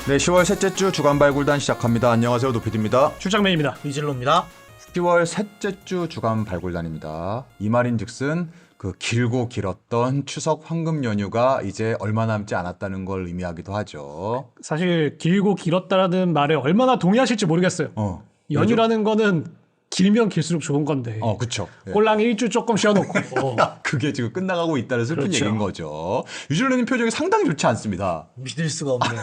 네, 10월 셋째 주 주간 발굴단 시작합니다. 안녕하세요, 노피디입니다. 출장맨입니다. 위즐로입니다. 10월 셋째 주 주간 발굴단입니다. 이 말인즉슨 그 길고 길었던 추석 황금 연휴가 이제 얼마 남지 않았다는 걸 의미하기도 하죠. 사실 길고 길었다라는 말에 얼마나 동의하실지 모르겠어요. 연휴라는 거는 길면 길수록 좋은 건데. 그쵸. 예. 꼴랑 일주 조금 쉬어놓고. 그게 지금 끝나가고 있다는 슬픈 그렇죠. 얘기인 거죠. 유질러님 표정이 상당히 좋지 않습니다. 믿을 수가 없네.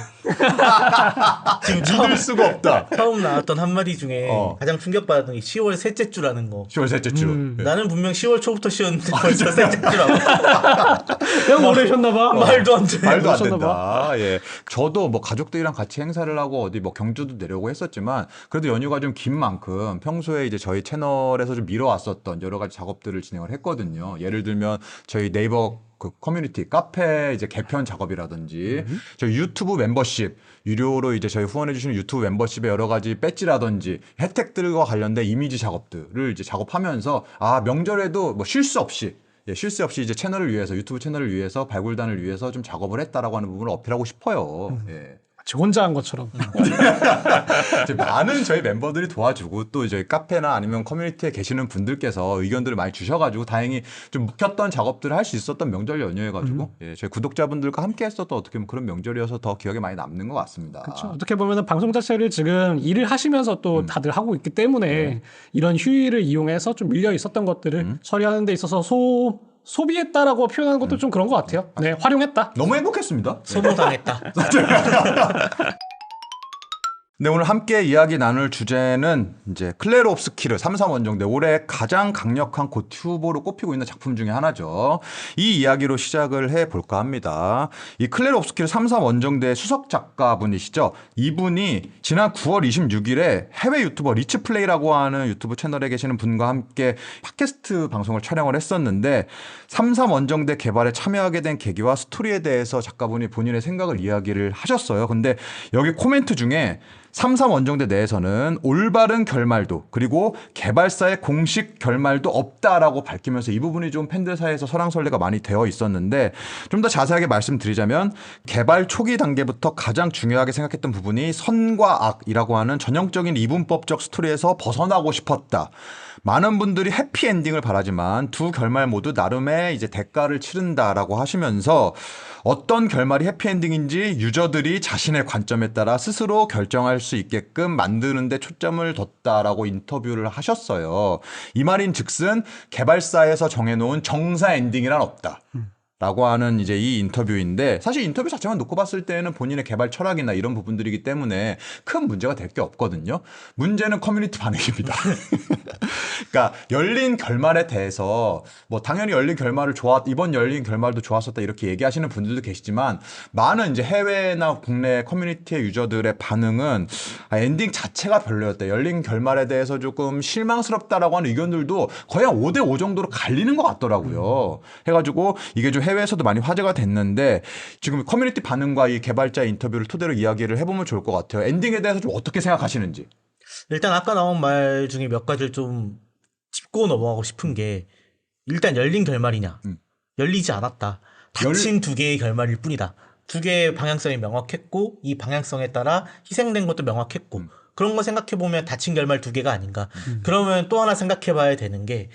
믿을 수가 없다. 처음 나왔던 한마디 중에 어. 가장 충격받았던 게 10월 셋째 주라는 거. 10월 셋째 주. 예. 나는 분명 10월 초부터 쉬었는데 벌써 셋째 주라고. 형 오래 쉬었나봐. 말도 안 돼. 말도 안 그러셨나 된다. 예. 저도 뭐 가족들이랑 같이 행사를 하고 어디 뭐 경주도 내려고 했었지만 그래도 연휴가 좀 긴 만큼 평소에 이제 저희 채널에서 좀 미뤄왔었던 여러 가지 작업들을 진행을 했거든요. 예를 들면 저희 네이버 그 커뮤니티 카페 이제 개편 작업이라든지 저희 유튜브 멤버십 유료로 이제 저희 후원해 주시는 유튜브 멤버십의 여러 가지 배지라든지 혜택들과 관련된 이미지 작업들을 이제 작업하면서 명절에도 뭐 쉴 수 없이 쉴 새 없이 이제 채널을 위해서 유튜브 채널을 위해서 발굴단을 위해서 좀 작업을 했다라고 하는 부분을 어필하고 싶어요. 예. 저 혼자 한 것처럼. 이제 많은 저희 멤버들이 도와주고 또 저희 카페나 아니면 커뮤니티에 계시는 분들께서 의견들을 많이 주셔가지고 다행히 좀 묵혔던 작업들을 할 수 있었던 명절 연휴여가지고 저희 구독자분들과 함께 했었던 어떻게 보면 그런 명절이어서 더 기억에 많이 남는 것 같습니다. 그렇죠. 어떻게 보면 방송 자체를 지금 일을 하시면서 또 다들 하고 있기 때문에 이런 휴일을 이용해서 좀 밀려 있었던 것들을 처리하는 데 있어서 소비했다라고 표현하는 것도 좀 그런 것 같아요. 네, 활용했다. 너무 행복했습니다. 소모당했다. 네, 오늘 함께 이야기 나눌 주제는 이제 클레르 옵스키르 3.3원정대 올해 가장 강력한 고티 후보로 꼽히고 있는 작품 중에 하나죠. 이 이야기로 시작을 해볼까 합니다. 이 클레르 옵스키르 3.3원정대 수석 작가분이시죠. 이분이 지난 9월 26일에 해외 유튜버 리치플레이라고 하는 유튜브 채널에 계시는 분과 함께 팟캐스트 방송을 촬영을 했었는데 3.3원정대 개발에 참여하게 된 계기와 스토리에 대해서 작가분이 본인의 생각을 이야기를 하셨어요. 근데 여기 코멘트 중에 3.3원정대 내에서는 올바른 결말도 그리고 개발사의 공식 결말도 없다라고 밝히면서 이 부분이 좀 팬들 사이에서 설왕설래가 많이 되어 있었는데 좀 더 자세하게 말씀드리자면 개발 초기 단계부터 가장 중요하게 생각했던 부분이 선과 악이라고 하는 전형적인 이분법적 스토리에서 벗어나고 싶었다. 많은 분들이 해피엔딩을 바라지만 두 결말 모두 나름의 이제 대가를 치른다라고 하시면서 어떤 결말이 해피엔딩인지 유저들이 자신의 관점에 따라 스스로 결정할 수 있게끔 만드는 데 초점을 뒀다라고 인터뷰를 하셨어요. 이 말인 즉슨 개발사에서 정해놓은 정사 엔딩이란 없다. 라고 하는 이제 이 인터뷰인데 사실 인터뷰 자체만 놓고 봤을 때는 본인의 개발 철학이나 이런 부분들이기 때문에 큰 문제가 될 게 없거든요. 문제는 커뮤니티 반응입니다. 그러니까 열린 결말에 대해서 뭐 당연히 열린 결말을 이번 열린 결말도 좋았었다 이렇게 얘기하시는 분들도 계시지만 많은 이제 해외나 국내 커뮤니티의 유저들의 반응은 엔딩 자체가 별로였다. 열린 결말에 대해서 조금 실망스럽다라고 하는 의견들도 거의 한 5대5 정도로 갈리는 것 같더라고요. 해가지고 이게 좀 해외에서도 많이 화제가 됐는데 지금 커뮤니티 반응과 이 개발자 인터뷰를 토대로 이야기를 해보면 좋을 것 같아요. 엔딩에 대해서 좀 어떻게 생각하시는지. 일단 아까 나온 말 중에 몇 가지를 좀 짚고 넘어가고 싶은 게 일단 열린 결말이냐. 열리지 않았다. 닫힌 두 개의 결말일 뿐이다. 두 개의 방향성이 명확했고 이 방향성에 따라 희생된 것도 명확했고 그런 거 생각해보면 닫힌 결말 두 개가 아닌가. 그러면 또 하나 생각해봐야 되는 게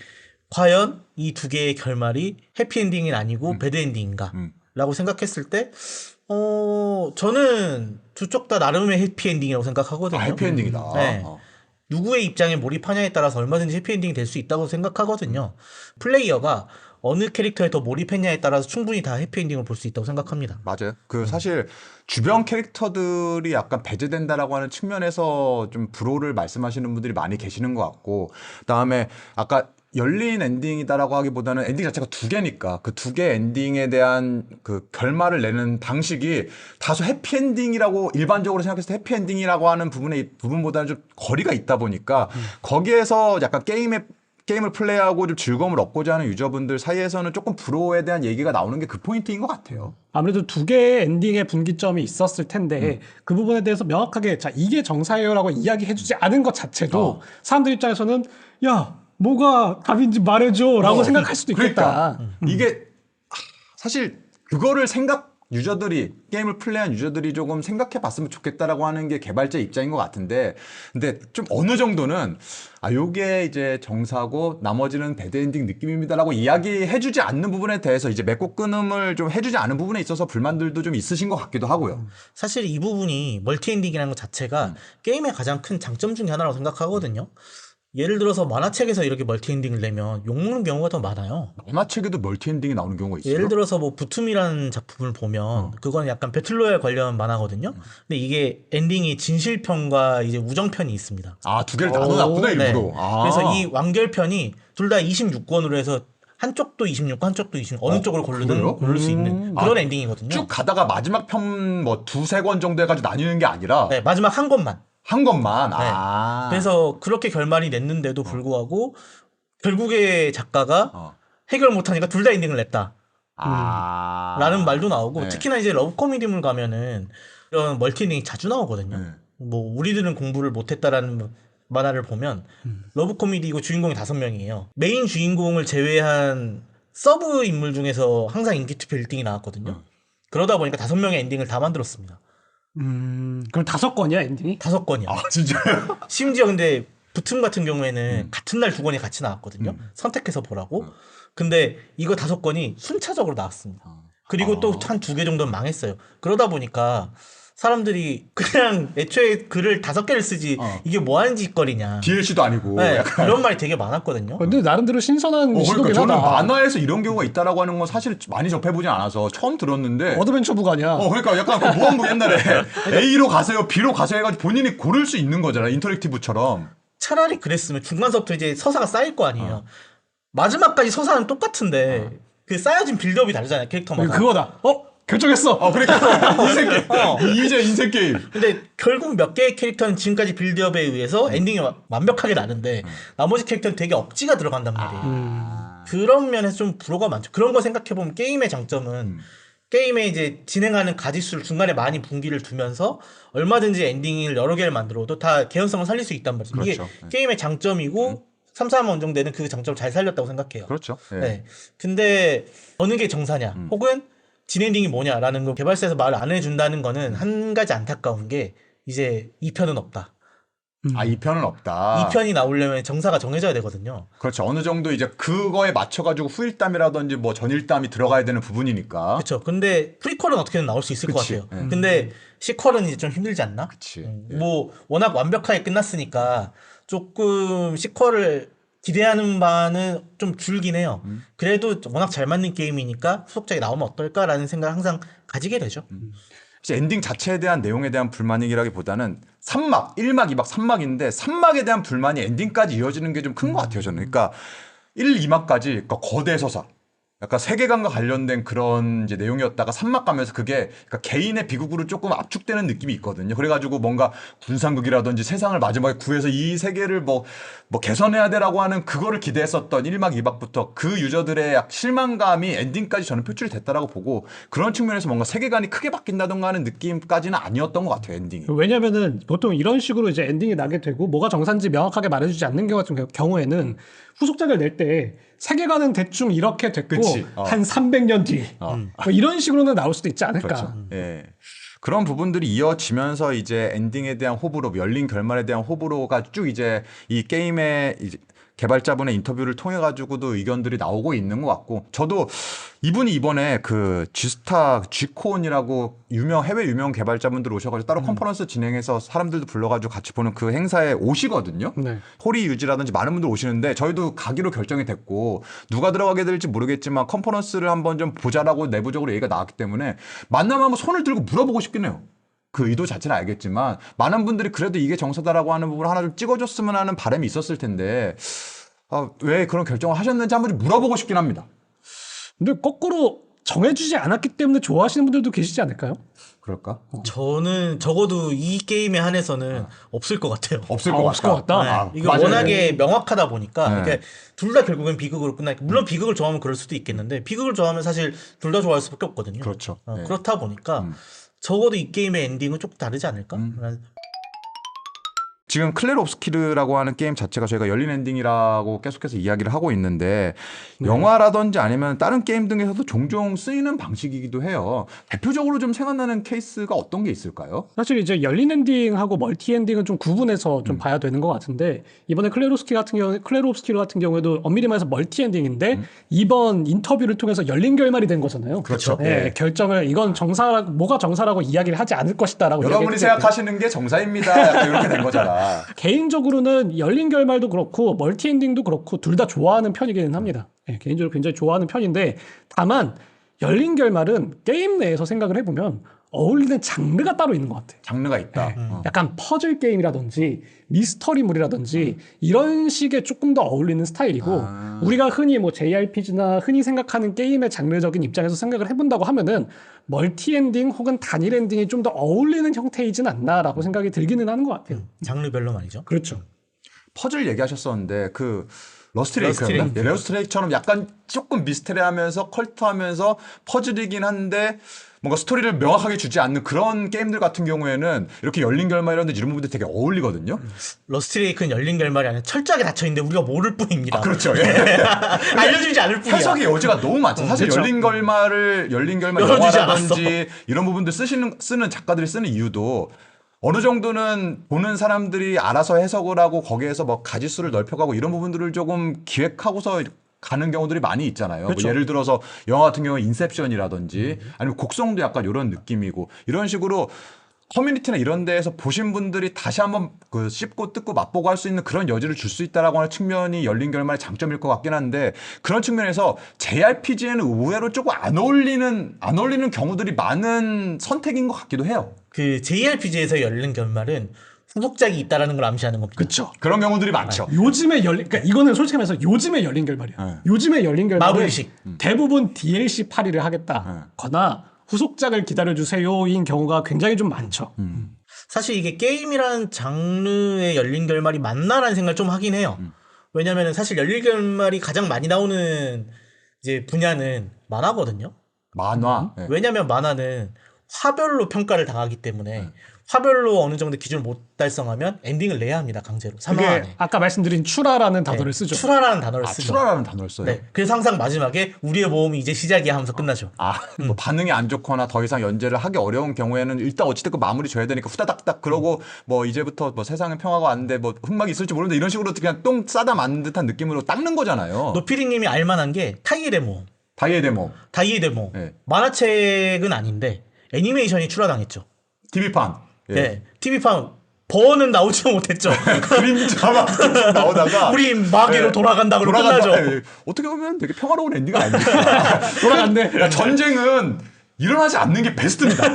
과연 이 두 개의 결말이 해피엔딩이 아니고 배드엔딩인가 라고 생각했을 때 저는 두 쪽 다 나름의 해피엔딩이라고 생각하거든요. 해피엔딩이다. 네. 누구의 입장에 몰입하냐에 따라서 얼마든지 해피엔딩이 될 수 있다고 생각하거든요. 플레이어가 어느 캐릭터에 더 몰입했냐에 따라서 충분히 다 해피엔딩을 볼 수 있다고 생각합니다. 맞아요. 사실 주변 캐릭터들이 약간 배제된다라고 하는 측면에서 좀 불호를 말씀하시는 분들이 많이 계시는 것 같고 그다음에 아까 열린 엔딩이다라고 하기보다는 엔딩 자체가 두 개니까 그 두 개 엔딩에 대한 그 결말을 내는 방식이 다소 해피엔딩이라고 일반적으로 생각했을 때 해피엔딩이라고 하는 부분보다는 좀 거리가 있다 보니까 거기에서 약간 게임을 플레이하고 좀 즐거움을 얻고자 하는 유저분들 사이에서는 조금 불호에 대한 얘기가 나오는 게 그 포인트인 것 같아요. 아무래도 두 개의 엔딩의 분기점이 있었을 텐데 그 부분에 대해서 명확하게 자 이게 정사예요라고 이야기해주지 않은 것 자체도 사람들 입장에서는 야 뭐가 답인지 말해줘라고 생각할 수도 있겠다. 그러니까 이게 사실 그거를 유저들이 게임을 플레이한 유저들이 조금 생각해 봤으면 좋겠다라고 하는 게 개발자 입장인 것 같은데 근데 좀 어느 정도는 요게 이제 정사고 나머지는 배드엔딩 느낌입니다라고 이야기해 주지 않는 부분에 대해서 이제 맺고 끊음을 좀 해주지 않은 부분에 있어서 불만들도 좀 있으신 것 같기도 하고요. 사실 이 부분이 멀티엔딩이라는 것 자체가 게임의 가장 큰 장점 중에 하나라고 생각하거든요. 예를 들어서 만화책에서 이렇게 멀티엔딩을 내면 욕먹는 경우가 더 많아요. 만화책에도 멀티엔딩이 나오는 경우가 있어요. 예를 들어서 뭐 부툼이라는 작품을 보면 그건 약간 배틀로얄 관련 만화거든요. 근데 이게 엔딩이 진실편과 이제 우정편이 있습니다. 두 개를 나눠놨구나 네. 일부러. 그래서 이 완결편이 둘 다 26권으로 해서 한쪽도 26권, 한쪽도 26권 어느 쪽을 고르든 그래요? 고를 수 있는 그런 엔딩이거든요. 쭉 가다가 마지막 편 뭐 두세 권 정도 해가지고 나뉘는 게 아니라 네, 마지막 한 권만. 한 것만. 네. 그래서 그렇게 결말이 냈는데도 불구하고 결국에 작가가 해결 못하니까 둘 다 엔딩을 냈다. 라는 말도 나오고 네. 특히나 이제 러브 코미디물 가면은 이런 멀티 엔딩이 자주 나오거든요. 네. 뭐 우리들은 공부를 못했다라는 만화를 보면 러브 코미디이고 주인공이 5명이에요. 메인 주인공을 제외한 서브 인물 중에서 항상 인기 투표 1등이 나왔거든요. 그러다 보니까 5명의 엔딩을 다 만들었습니다. 그럼 5건이야 엔딩이? 5건이요. 진짜요? 심지어 근데 부틈 같은 경우에는 같은 날 2권이 같이 나왔거든요. 선택해서 보라고. 근데 이거 5건이 순차적으로 나왔습니다. 그리고 또 한 2개 정도는 망했어요. 그러다 보니까 사람들이 그냥 애초에 글을 5개를 쓰지 이게 뭐 하는 짓거리냐. DLC도 아니고. 네, 약간. 이런 말이 되게 많았거든요. 근데 나름대로 신선한 그러니까 시도긴 저는 하다. 만화에서 이런 경우가 있다라고 하는 건 사실 많이 접해보진 않아서 처음 들었는데. 어드벤처북 아니야? 그러니까 약간 그 모험부 옛날에 A로 가세요, B로 가세요 해가지고 본인이 고를 수 있는 거잖아. 인터랙티브처럼. 차라리 그랬으면 중간서부터 이제 서사가 쌓일 거 아니에요. 마지막까지 서사는 똑같은데 그 쌓여진 빌드업이 다르잖아요. 캐릭터마다. 그거다. 결정했어. 그러니까 인생 게임. 이제 인생 게임. 근데 결국 몇 개의 캐릭터는 지금까지 빌드업에 의해서 엔딩이 완벽하게 나는데 나머지 캐릭터는 되게 억지가 들어간단 말이에요. 그런 면에서 좀 불호가 많죠. 그런 거 생각해보면 게임의 장점은 게임에 이제 진행하는 가지수를 중간에 많이 분기를 두면서 얼마든지 엔딩을 여러 개를 만들어도 다 개연성을 살릴 수 있단 말이죠. 그렇죠. 이게 게임의 장점이고 3, 4만 원정되는 그 장점을 잘 살렸다고 생각해요. 그렇죠. 예. 네. 근데 어느 게 정사냐 혹은 진엔딩이 뭐냐라는 거 개발사에서 말을 안 해준다는 거는 한 가지 안타까운 게 이제 2편은 없다. 2편은 없다. 2편이 나오려면 정사가 정해져야 되거든요. 그렇죠. 어느 정도 이제 그거에 맞춰가지고 후일담이라든지 뭐 전일담이 들어가야 되는 부분이니까. 그렇죠. 근데 프리퀄은 어떻게든 나올 수 있을 그치. 것 같아요. 근데 시퀄은 이제 좀 힘들지 않나? 그치. 뭐 워낙 완벽하게 끝났으니까 조금 시퀄을 기대하는 바는 좀 줄긴 해요. 그래도 워낙 잘 맞는 게임이니까 후속작이 나오면 어떨까라는 생각을 항상 가지게 되죠. 엔딩 자체에 대한 내용에 대한 불만이라기보다는 3막, 1막, 2막, 3막인데 3막에 대한 불만이 엔딩까지 이어지는 게 좀 큰 것 같아요. 저는. 그러니까 1, 2막까지 그러니까 거대 서사. 약간 세계관과 관련된 그런 이제 내용이었다가 3막 가면서 그게 그러니까 개인의 비극으로 조금 압축되는 느낌이 있거든요. 그래가지고 뭔가 군상극이라든지 세상을 마지막에 구해서 이 세계를 뭐 개선해야 되라고 하는 그거를 기대했었던 1막, 2막부터 그 유저들의 실망감이 엔딩까지 저는 표출이 됐다라고 보고 그런 측면에서 뭔가 세계관이 크게 바뀐다던가 하는 느낌까지는 아니었던 것 같아요. 엔딩이. 왜냐면은 보통 이런 식으로 이제 엔딩이 나게 되고 뭐가 정상인지 명확하게 말해주지 않는 경우에는 후속작을 낼 때 세계관은 대충 이렇게 됐고 그치. 한 300년 뒤 뭐 이런 식으로는 나올 수도 있지 않을까. 그렇죠. 예. 그런 부분들이 이어지면서 이제 엔딩에 대한 호불호, 열린 결말에 대한 호불호가 쭉 이제 이 게임의 이제 개발자분의 인터뷰를 통해 가지고도 의견들이 나오고 있는 것 같고 저도 이분이 이번에 그 G스타 G콘이라고 해외 유명 개발자분들 오셔가지고 따로 컨퍼런스 진행해서 사람들도 불러가지고 같이 보는 그 행사에 오시거든요. 네. 호리 유지라든지 많은 분들 오시는데 저희도 가기로 결정이 됐고 누가 들어가게 될지 모르겠지만 컨퍼런스를 한번 좀 보자라고 내부적으로 얘기가 나왔기 때문에 만나면 한번 손을 들고 물어보고 싶긴 해요. 그 의도 자체는 알겠지만 많은 분들이 그래도 이게 정사다라고 하는 부분을 하나 좀 찍어줬으면 하는 바람이 있었을 텐데 왜 그런 결정을 하셨는지 한번 좀 물어보고 싶긴 합니다. 근데 거꾸로 정해주지 않았기 때문에 좋아하시는 분들도 계시지 않을까요? 그럴까? 저는 적어도 이 게임에 한해서는 없을 것 같아요. 없을 없을 것 같다. 네. 이거 맞아요. 워낙에 명확하다 보니까 네. 둘 다 결국엔 비극으로 끝나니까 물론 비극을 좋아하면 그럴 수도 있겠는데 비극을 좋아하면 사실 둘 다 좋아할 수밖에 없거든요. 그렇죠. 네. 그렇다 보니까 적어도 이 게임의 엔딩은 조금 다르지 않을까? 지금 클레르 옵스키르라고 하는 게임 자체가 저희가 열린 엔딩이라고 계속해서 이야기를 하고 있는데 영화라든지 아니면 다른 게임 등에서도 종종 쓰이는 방식이기도 해요. 대표적으로 좀 생각나는 케이스가 어떤 게 있을까요? 사실 이제 열린 엔딩하고 멀티 엔딩은 좀 구분해서 좀 봐야 되는 것 같은데 이번에 클레르옵스키르 같은 경우에도 엄밀히 말해서 멀티 엔딩인데 이번 인터뷰를 통해서 열린 결말이 된 거잖아요. 그렇죠. 네, 결정을 이건 정사라고 뭐가 정사라고 이야기를 하지 않을 것이다라고 여러분이 이야기했기 때문에 생각하시는 게 정사입니다. 약간 이렇게 된 거잖아. 개인적으로는 열린 결말도 그렇고 멀티 엔딩도 그렇고 둘 다 좋아하는 편이기는 합니다. 네, 개인적으로 굉장히 좋아하는 편인데 다만 열린 결말은 게임 내에서 생각을 해보면 어울리는 장르가 따로 있는 것 같아요. 장르가 있다. 약간 퍼즐 게임이라든지 미스터리물이라든지 이런 식의 조금 더 어울리는 스타일이고 우리가 흔히 뭐 JRPG나 흔히 생각하는 게임의 장르적인 입장에서 생각을 해본다고 하면은 멀티 엔딩 혹은 단일 엔딩이 좀 더 어울리는 형태이진 않나라고 생각이 들기는 하는 것 같아요. 장르별로 말이죠. 그렇죠. 퍼즐 얘기하셨었는데 그 러스트레이크였나? 네, 러스트레이크처럼 약간 조금 미스테리하면서 컬트하면서 퍼즐이긴 한데 뭔가 스토리를 명확하게 주지 않는 그런 게임들 같은 경우에는 이렇게 열린 결말이라든지 이런 부분들 되게 어울리거든요. 러스트레이크는 열린 결말이 아니라 철저하게 닫혀있는데 우리가 모를 뿐입니다. 그렇죠. 예. 알려주지 않을 뿐이야. 해석의 여지가 너무 많죠. 사실 그렇죠. 열린 결말 열어주지 영화라든지 이런 부분들 쓰는 작가들이 쓰는 이유도 어느 정도는 보는 사람들이 알아서 해석을 하고 거기에서 뭐 가지수를 넓혀가고 이런 부분들을 조금 기획하고서 가는 경우들이 많이 있잖아요. 그렇죠. 뭐 예를 들어서 영화 같은 경우 인셉션이라든지 아니면 곡성도 약간 이런 느낌이고 이런 식으로 커뮤니티나 이런 데에서 보신 분들이 다시 한번 그 씹고 뜯고 맛보고 할 수 있는 그런 여지를 줄 수 있다라고 하는 측면이 열린 결말의 장점일 것 같긴 한데 그런 측면에서 JRPG에는 의외로 조금 안 어울리는 경우들이 많은 선택인 것 같기도 해요. 그 JRPG에서 열린 결말은 후속작이 있다라는 걸 암시하는 겁니다. 그렇죠. 그런 경우들이 많죠. 요즘에 그러니까 이거는 솔직히 말해서 요즘에 열린 결말이야. 요즘에 열린 결말은 마블식. 대부분 DLC 파리를 하겠다거나 후속작을 기다려주세요인 경우가 굉장히 좀 많죠. 사실 이게 게임이라는 장르의 열린 결말이 맞나라는 생각을 좀 하긴 해요. 왜냐면은 사실 열린 결말이 가장 많이 나오는 이제 분야는 만화거든요. 만화. 네. 왜냐면 만화는 화별로 평가를 당하기 때문에 화별로 어느 정도 기준을 못 달성하면 엔딩을 내야 합니다. 강제로. 3화 그게 안에. 아까 말씀드린 추라라는 단어를 쓰죠. 출하라는 단어를 쓰죠. 추라라는 단어를 써요. 네. 그래서 항상 마지막에 우리의 모험이 이제 시작이야 하면서 끝나죠. 뭐 반응이 안 좋거나 더 이상 연재를 하기 어려운 경우에는 일단 어찌됐건 마무리 줘야 되니까 후다닥닥 그러고 뭐 이제부터 뭐 세상은 평화가 왔는데 뭐 흑막이 있을지 모르는데 이런 식으로 그냥 똥 싸다 맞는 듯한 느낌으로 닦는 거잖아요. 노피디님이 알만한 게 타이의 모험. 다이의 데모, 다이의 모험. 네. 만화책은 아닌데 애니메이션이 출하당했죠. TV판. 예. 네. TV판 버는 나오지도 못했죠. 그림자만 나오다가 우리 마계로 예. 돌아간다 그러고 끝나죠. 예. 어떻게 보면 되게 평화로운 엔딩 아닙니까? 돌아갔네. 야, 전쟁은 일어나지 않는 게 베스트입니다.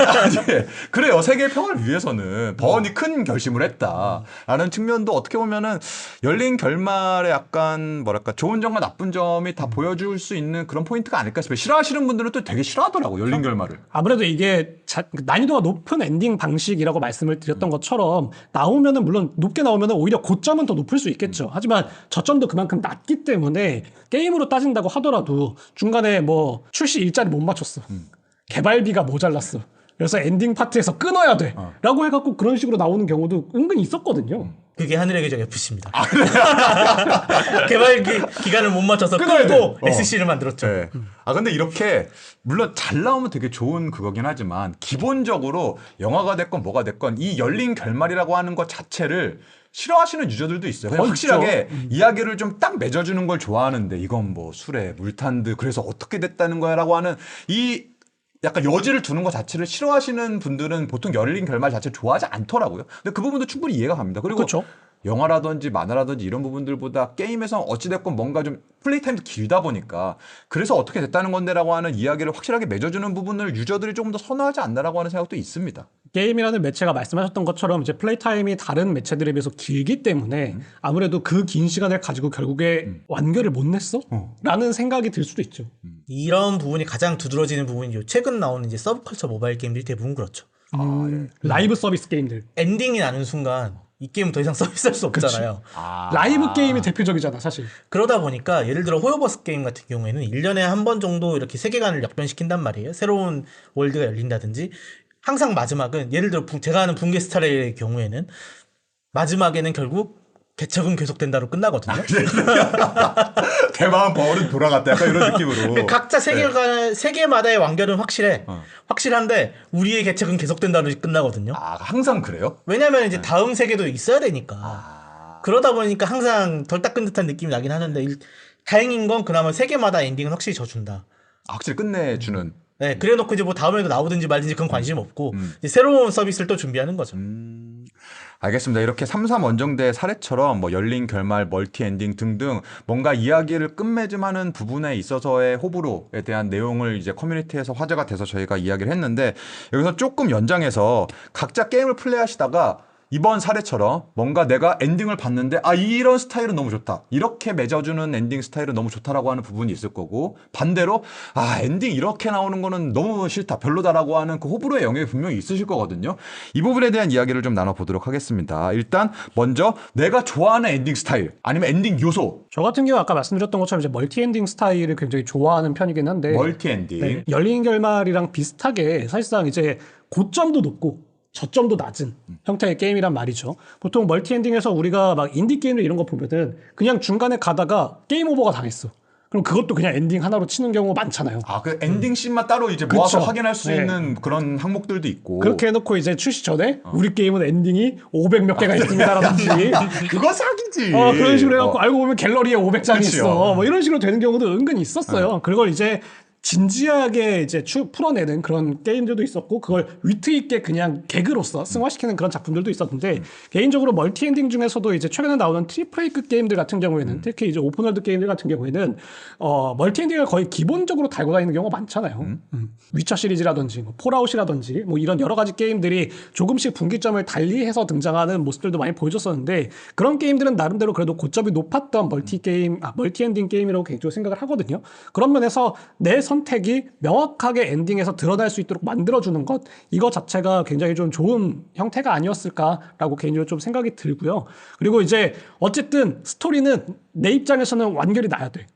예. 그래요. 세계의 평화를 위해서는 버언이 큰 결심을 했다라는 측면도 어떻게 보면은 열린 결말에 약간 뭐랄까 좋은 점과 나쁜 점이 다 보여줄 수 있는 그런 포인트가 아닐까 싶어요. 싫어하시는 분들은 또 되게 싫어하더라고 열린 결말을. 아무래도 이게 난이도가 높은 엔딩 방식이라고 말씀을 드렸던 것처럼 나오면은 물론 높게 나오면은 오히려 고점은 더 높을 수 있겠죠. 하지만 저점도 그만큼 낮기 때문에 게임으로 따진다고 하더라도 중간에 뭐 출시 일자리 못 맞췄어. 개발비가 모자랐어. 그래서 엔딩 파트에서 끊어야 돼. 라고 해갖고 그런 식으로 나오는 경우도 은근히 있었거든요. 그게 하늘의 계정 FC입니다. 개발 기간을 못 맞춰서 끊어야 끊고 돼. SC를 만들었죠. 네. 아 근데 이렇게 물론 잘 나오면 되게 좋은 그거긴 하지만 기본적으로 영화가 됐건 뭐가 됐건 이 열린 결말이라고 하는 것 자체를 싫어하시는 유저들도 있어요. 그냥 확실하게 이야기를 좀 딱 맺어주는 걸 좋아하는데 이건 뭐 술에 물탄 듯 그래서 어떻게 됐다는 거야라고 하는 이 약간 여지를 두는 것 자체를 싫어하시는 분들은 보통 열린 결말 자체를 좋아하지 않더라고요. 근데 그 부분도 충분히 이해가 갑니다. 그리고 그렇죠. 영화라든지 만화라든지 이런 부분들보다 게임에서 어찌됐건 뭔가 좀 플레이 타임도 길다 보니까 그래서 어떻게 됐다는 건데라고 하는 이야기를 확실하게 맺어주는 부분을 유저들이 조금 더 선호하지 않나라고 하는 생각도 있습니다. 게임이라는 매체가 말씀하셨던 것처럼 이제 플레이 타임이 다른 매체들에 비해서 길기 때문에 아무래도 그 긴 시간을 가지고 결국에 완결을 못 냈어? 라는 생각이 들 수도 있죠. 이런 부분이 가장 두드러지는 부분이요. 최근 나오는 이제 서브컬처 모바일 게임들이 대부분 그렇죠. 라이브 서비스 게임들. 엔딩이 나는 순간 이 게임은 더 이상 서비스할 수 없잖아요. 라이브 게임이 대표적이잖아, 사실. 그러다 보니까 예를 들어 호요버스 게임 같은 경우에는 1년에 한 번 정도 이렇게 세계관을 역변시킨단 말이에요. 새로운 월드가 열린다든지. 항상 마지막은 예를 들어 제가 아는 붕괴 스타일의 경우에는 마지막에는 결국 개척은 계속된다로 끝나거든요. 대마은 버릇 돌아갔다 약간 이런 느낌으로. 각자 세계마다의 완결은 확실해. 확실한데 우리의 개척은 계속된다로 끝나거든요. 아 항상 그래요? 왜냐면 이제 다음 세계도 있어야 되니까. 그러다 보니까 항상 덜 닦은 듯한 느낌이 나긴 하는데 다행인 건 그나마 세계마다 엔딩은 확실히 져준다. 아, 확실히 끝내주는. 네, 그래놓고 이제 뭐 다음에도 나오든지 말든지 그건 관심 없고 이제 새로운 서비스를 또 준비하는 거죠. 알겠습니다. 이렇게 3.3 원정대 사례처럼 뭐 열린 결말, 멀티 엔딩 등등 뭔가 이야기를 끝맺음하는 부분에 있어서의 호불호에 대한 내용을 이제 커뮤니티에서 화제가 돼서 저희가 이야기를 했는데 여기서 조금 연장해서 각자 게임을 플레이하시다가 이번 사례처럼 뭔가 내가 엔딩을 봤는데 아 이런 스타일은 너무 좋다. 이렇게 맺어주는 엔딩 스타일은 너무 좋다라고 하는 부분이 있을 거고 반대로 아 엔딩 이렇게 나오는 거는 너무 싫다. 별로다라고 하는 그 호불호의 영역이 분명히 있으실 거거든요. 이 부분에 대한 이야기를 좀 나눠보도록 하겠습니다. 일단 먼저 내가 좋아하는 엔딩 스타일 아니면 엔딩 요소. 저 같은 경우 아까 말씀드렸던 것처럼 이제 멀티 엔딩 스타일을 굉장히 좋아하는 편이긴 한데 멀티 엔딩. 네, 열린 결말이랑 비슷하게 사실상 이제 고점도 높고 저점도 낮은 형태의 게임이란 말이죠. 보통 멀티 엔딩에서 우리가 막 인디 게임을 이런 거 보면은 그냥 중간에 가다가 게임 오버가 당했어. 그럼 그것도 그냥 엔딩 하나로 치는 경우가 많잖아요. 아, 그 엔딩 씬만 따로 이제 모아서 그쵸. 확인할 수 네. 있는 그런 항목들도 있고. 그렇게 해놓고 이제 출시 전에 우리 게임은 엔딩이 500 몇 개가 있습니다라든지 그거 사기지. 그런 식으로 해갖고 알고 보면 갤러리에 500장이 그치요. 있어. 뭐 이런 식으로 되는 경우도 은근히 있었어요. 그걸 이제 진지하게 이제 풀어내는 그런 게임들도 있었고 그걸 위트 있게 그냥 개그로서 승화시키는 그런 작품들도 있었는데 개인적으로 멀티 엔딩 중에서도 이제 최근에 나오는 트리플 A급 게임들 같은 경우에는 특히 이제 오픈월드 게임들 같은 경우에는 멀티 엔딩을 거의 기본적으로 달고 다니는 경우가 많잖아요. 위쳐 시리즈라든지 뭐 폴아웃이라든지 뭐 이런 여러 가지 게임들이 조금씩 분기점을 달리해서 등장하는 모습들도 많이 보여줬었는데 그런 게임들은 나름대로 그래도 고점이 높았던 멀티 엔딩 게임이라고 개인적으로 생각을 하거든요. 그런 면에서 내 선택이 명확하게 엔딩에서 드러날 수 있도록 만들어주는 것 이거 자체가 굉장히 좀 좋은 형태가 아니었을까라고 개인적으로 좀 생각이 들고요. 그리고 이제 어쨌든 스토리는 내 입장에서는 완결이 나야 돼.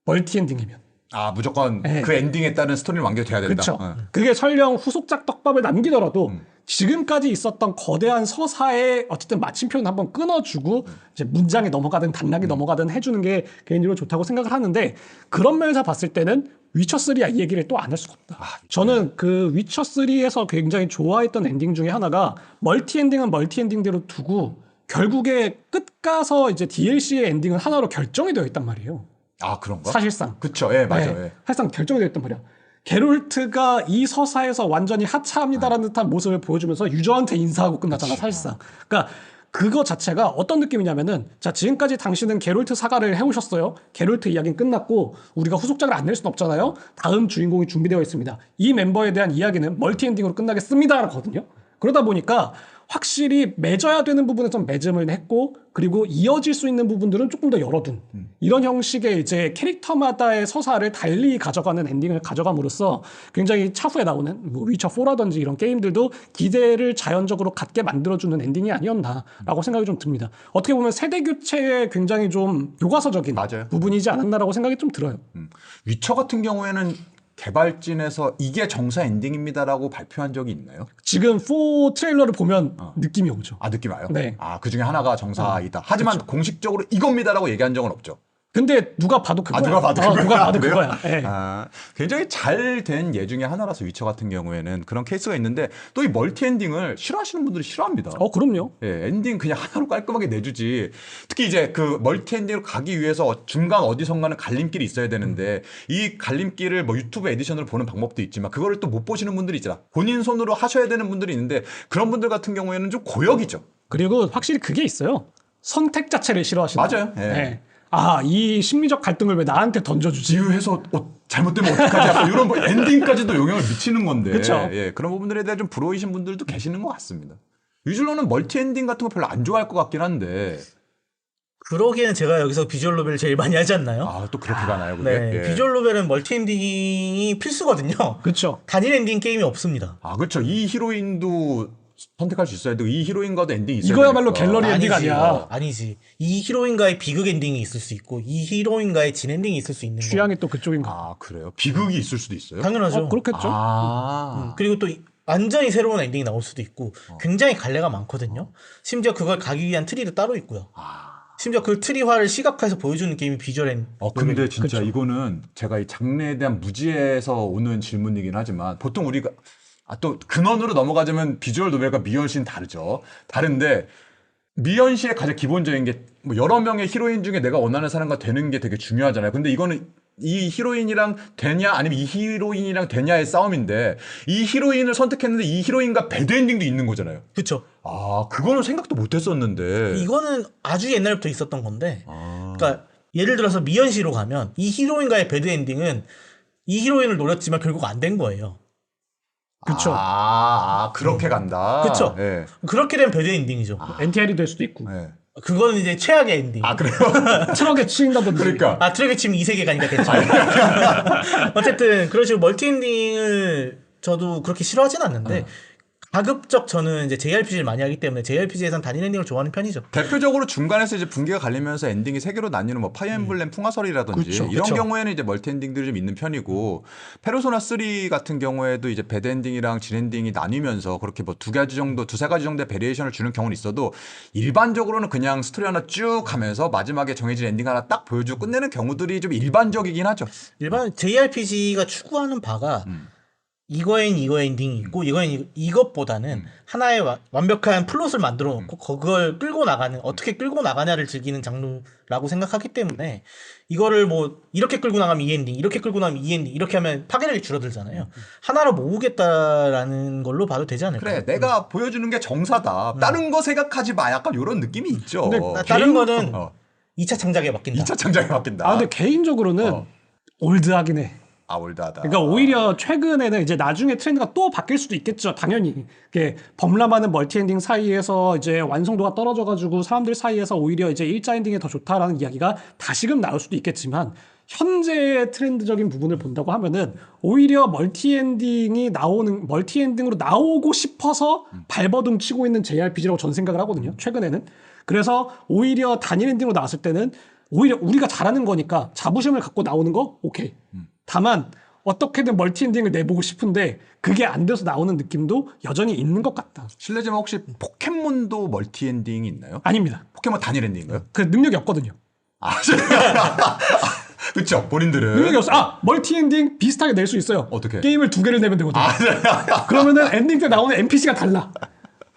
멀티 엔딩이면. 아, 무조건 네. 그 엔딩에 따른 스토리는 완결돼야 된다. 그렇죠. 그게 설령 후속작 떡밥을 남기더라도 지금까지 있었던 거대한 서사의 어쨌든 마침표는 한번 끊어주고 이제 문장이 넘어가든 단락이 넘어가든 해주는 게 개인적으로 좋다고 생각을 하는데 그런 면에서 봤을 때는 위쳐3 이 얘기를 또 안 할 수가 없다. 저는 그 위쳐3에서 굉장히 좋아했던 엔딩 중에 하나가 멀티 엔딩은 멀티 엔딩대로 두고 결국에 끝 가서 이제 DLC의 엔딩은 하나로 결정이 되어 있단 말이에요. 아, 그런가? 사실상. 그쵸. 예, 맞아요. 네, 예. 사실상 결정이 되었단 말이야. 게롤트가 이 서사에서 완전히 하차합니다라는 듯한 모습을 보여주면서 유저한테 인사하고 끝나잖아, 사실상. 그러니까 그거 자체가 어떤 느낌이냐면은 자, 지금까지 당신은 게롤트 사가를 해오셨어요. 게롤트 이야기는 끝났고 우리가 후속작을 안 낼 수는 없잖아요. 다음 주인공이 준비되어 있습니다. 이 멤버에 대한 이야기는 멀티 엔딩으로 끝나겠습니다라거든요. 그러다 보니까 확실히 맺어야 되는 부분에선 맺음을 했고 그리고 이어질 수 있는 부분들은 조금 더 열어둔 이런 형식의 이제 캐릭터마다의 서사를 달리 가져가는 엔딩을 가져감으로써 굉장히 차후에 나오는 뭐 위쳐4라든지 이런 게임들도 기대를 자연적으로 갖게 만들어주는 엔딩이 아니었나라고 생각이 좀 듭니다. 어떻게 보면 세대 교체에 굉장히 좀 교과서적인 맞아요. 부분이지 않았나라고 생각이 좀 들어요. 위쳐 같은 경우에는 개발진에서 이게 정사 엔딩입니다라고 발표한 적이 있나요? 지금 4 트레일러를 보면 느낌이 오죠. 아, 느낌 와요? 네. 아, 그 중에 하나가 정사이다. 하지만 공식적으로 이겁니다라고 얘기한 적은 없죠. 근데 누가 봐도 그거야. 누가 봐도 그거야. 누가 봐도 그래요? 그거야. 예. 아, 굉장히 잘 된 예 중에 하나라서 위쳐 같은 경우에는 그런 케이스가 있는데 또 이 멀티 엔딩을 싫어하시는 분들이 싫어합니다. 그럼요. 예, 엔딩 그냥 하나로 깔끔하게 내주지. 특히 이제 그 멀티 엔딩으로 가기 위해서 중간 어디선가는 갈림길이 있어야 되는데 이 갈림길을 뭐 유튜브 에디션으로 보는 방법도 있지만 그거를 또 못 보시는 분들이 있잖아. 본인 손으로 하셔야 되는 분들이 있는데 그런 분들 같은 경우에는 좀 고역이죠. 그리고 확실히 그게 있어요. 선택 자체를 싫어하시는. 맞아요. 예. 이 심리적 갈등을 왜 나한테 던져주지? 지우해서 잘못되면 어떡하지? 약간 이런 뭐 엔딩까지도 영향을 미치는 건데. 그쵸. 예, 그런 부분들에 대해 좀 불호이신 분들도 계시는 것 같습니다. 유줄로는 멀티 엔딩 같은 거 별로 안 좋아할 것 같긴 한데. 그러기에는 제가 여기서 비주얼 노벨을 제일 많이 하지 않나요? 아, 또 그렇게 가나요, 그게? 네, 예. 비주얼 노벨은 멀티 엔딩이 필수거든요. 그렇죠. 단일 엔딩 게임이 없습니다. 아, 그렇죠. 이 히로인도 선택할 수 있어야 되고 이 히로인과도 엔딩이 있어야 이거야말로 되니까. 갤러리 엔딩 아니야. 아니지. 이 히로인과의 비극 엔딩이 있을 수 있고 이 히로인과의 진 엔딩이 있을 수 있는 거. 취향이 또 그쪽인 거. 아, 그래요? 비극이 있을 수도 있어요? 당연하죠. 그렇겠죠. 아. 그리고 또 완전히 새로운 엔딩이 나올 수도 있고 굉장히 갈래가 많거든요. 심지어 그걸 가기 위한 트리도 따로 있고요. 심지어 그 트리화를 시각화해서 보여주는 게임이 비주얼 앤. 근데 진짜 그쵸. 이거는 제가 이 장르에 대한 무지에서 오는 질문이긴 하지만 보통 우리가 또 근원으로 넘어가자면 비주얼 노벨과 미연시는 다르죠. 다른데 미연시의 가장 기본적인 게 뭐 여러 명의 히로인 중에 내가 원하는 사람과 되는 게 되게 중요하잖아요. 근데 이거는 이 히로인이랑 되냐 아니면 이 히로인이랑 되냐의 싸움인데 이 히로인을 선택했는데 이 히로인과 배드엔딩도 있는 거잖아요. 그쵸. 그거는 생각도 못 했었는데. 이거는 아주 옛날부터 있었던 건데. 아. 그러니까 예를 들어서 미연시로 가면 이 히로인과의 배드 엔딩은 이 히로인을 노렸지만 결국 안 된 거예요. 그쵸. 그렇게 간다. 그쵸. 예. 그렇게 되면 배드 엔딩이죠. NTR이 될 수도 있고. 예. 그거는 이제 최악의 엔딩. 그래요? 트럭에 치인다든지. 그러니까. 트랙에 치면 이 세계관이니까 괜찮아요. 어쨌든 그런 식으로 멀티 엔딩을 저도 그렇게 싫어하진 않는데 가급적 저는 이제 JRPG를 많이 하기 때문에 JRPG에선 단일 엔딩을 좋아하는 편이죠. 대표적으로 중간에서 이제 분기가 갈리면서 엔딩이 세 개로 나뉘는 뭐 파이어 엠블렘 풍화설이라든지 그쵸, 이런 그쵸. 경우에는 이제 멀티 엔딩들이 좀 있는 편이고 페르소나 3 같은 경우에도 이제 배드 엔딩이랑 진 엔딩이 나뉘면서 그렇게 뭐 두세 가지 정도의 베리에이션을 주는 경우는 있어도 일반적으로는 그냥 스토리 하나 쭉 가면서 마지막에 정해진 엔딩 하나 딱 보여주고 끝내는 경우들이 좀 일반적이긴 하죠. 일반 JRPG가 추구하는 바가 이거엔 이거 엔딩이 있고 이거엔 이것보다는 하나의 완벽한 플롯을 만들어 놓고 그걸 끌고 나가는 어떻게 끌고 나가냐를 즐기는 장르라고 생각하기 때문에 이거를 뭐 이렇게 끌고 나가면 이 엔딩 이렇게 끌고 나가면 이 엔딩 이렇게 하면 파괴력이 줄어들잖아요. 하나로 모으겠다라는 걸로 봐도 되지 않을까요? 그래 내가 보여주는 게 정사다. 다른 거 생각하지 마. 약간 이런 느낌이 있죠. 근데 다른 거는 어. 2차 창작에 맡긴다. 2차 창작에 맡긴다. 근데 개인적으로는 올드하긴 해. 올드하다. 그러니까 오히려 최근에는 이제 나중에 트렌드가 또 바뀔 수도 있겠죠. 당연히. 이게 범람하는 멀티 엔딩 사이에서 이제 완성도가 떨어져가지고 사람들 사이에서 오히려 이제 일자 엔딩이 더 좋다라는 이야기가 다시금 나올 수도 있겠지만 현재의 트렌드적인 부분을 본다고 하면은 오히려 멀티 엔딩으로 나오고 싶어서 발버둥 치고 있는 JRPG라고 저는 생각을 하거든요. 최근에는. 그래서 오히려 단일 엔딩으로 나왔을 때는 오히려 우리가 잘하는 거니까 자부심을 갖고 나오는 거 오케이. 다만 어떻게든 멀티 엔딩을 내보고 싶은데 그게 안 돼서 나오는 느낌도 여전히 있는 것 같다. 실례지만 혹시 포켓몬도 멀티 엔딩이 있나요? 아닙니다. 포켓몬 단일 엔딩인가요? 그 능력이 없거든요. 그렇죠. 본인들은 능력이 없어. 멀티 엔딩 비슷하게 낼 수 있어요. 어떻게? 게임을 2개를 내면 되거든요. 그러면은 엔딩 때 나오는 NPC가 달라.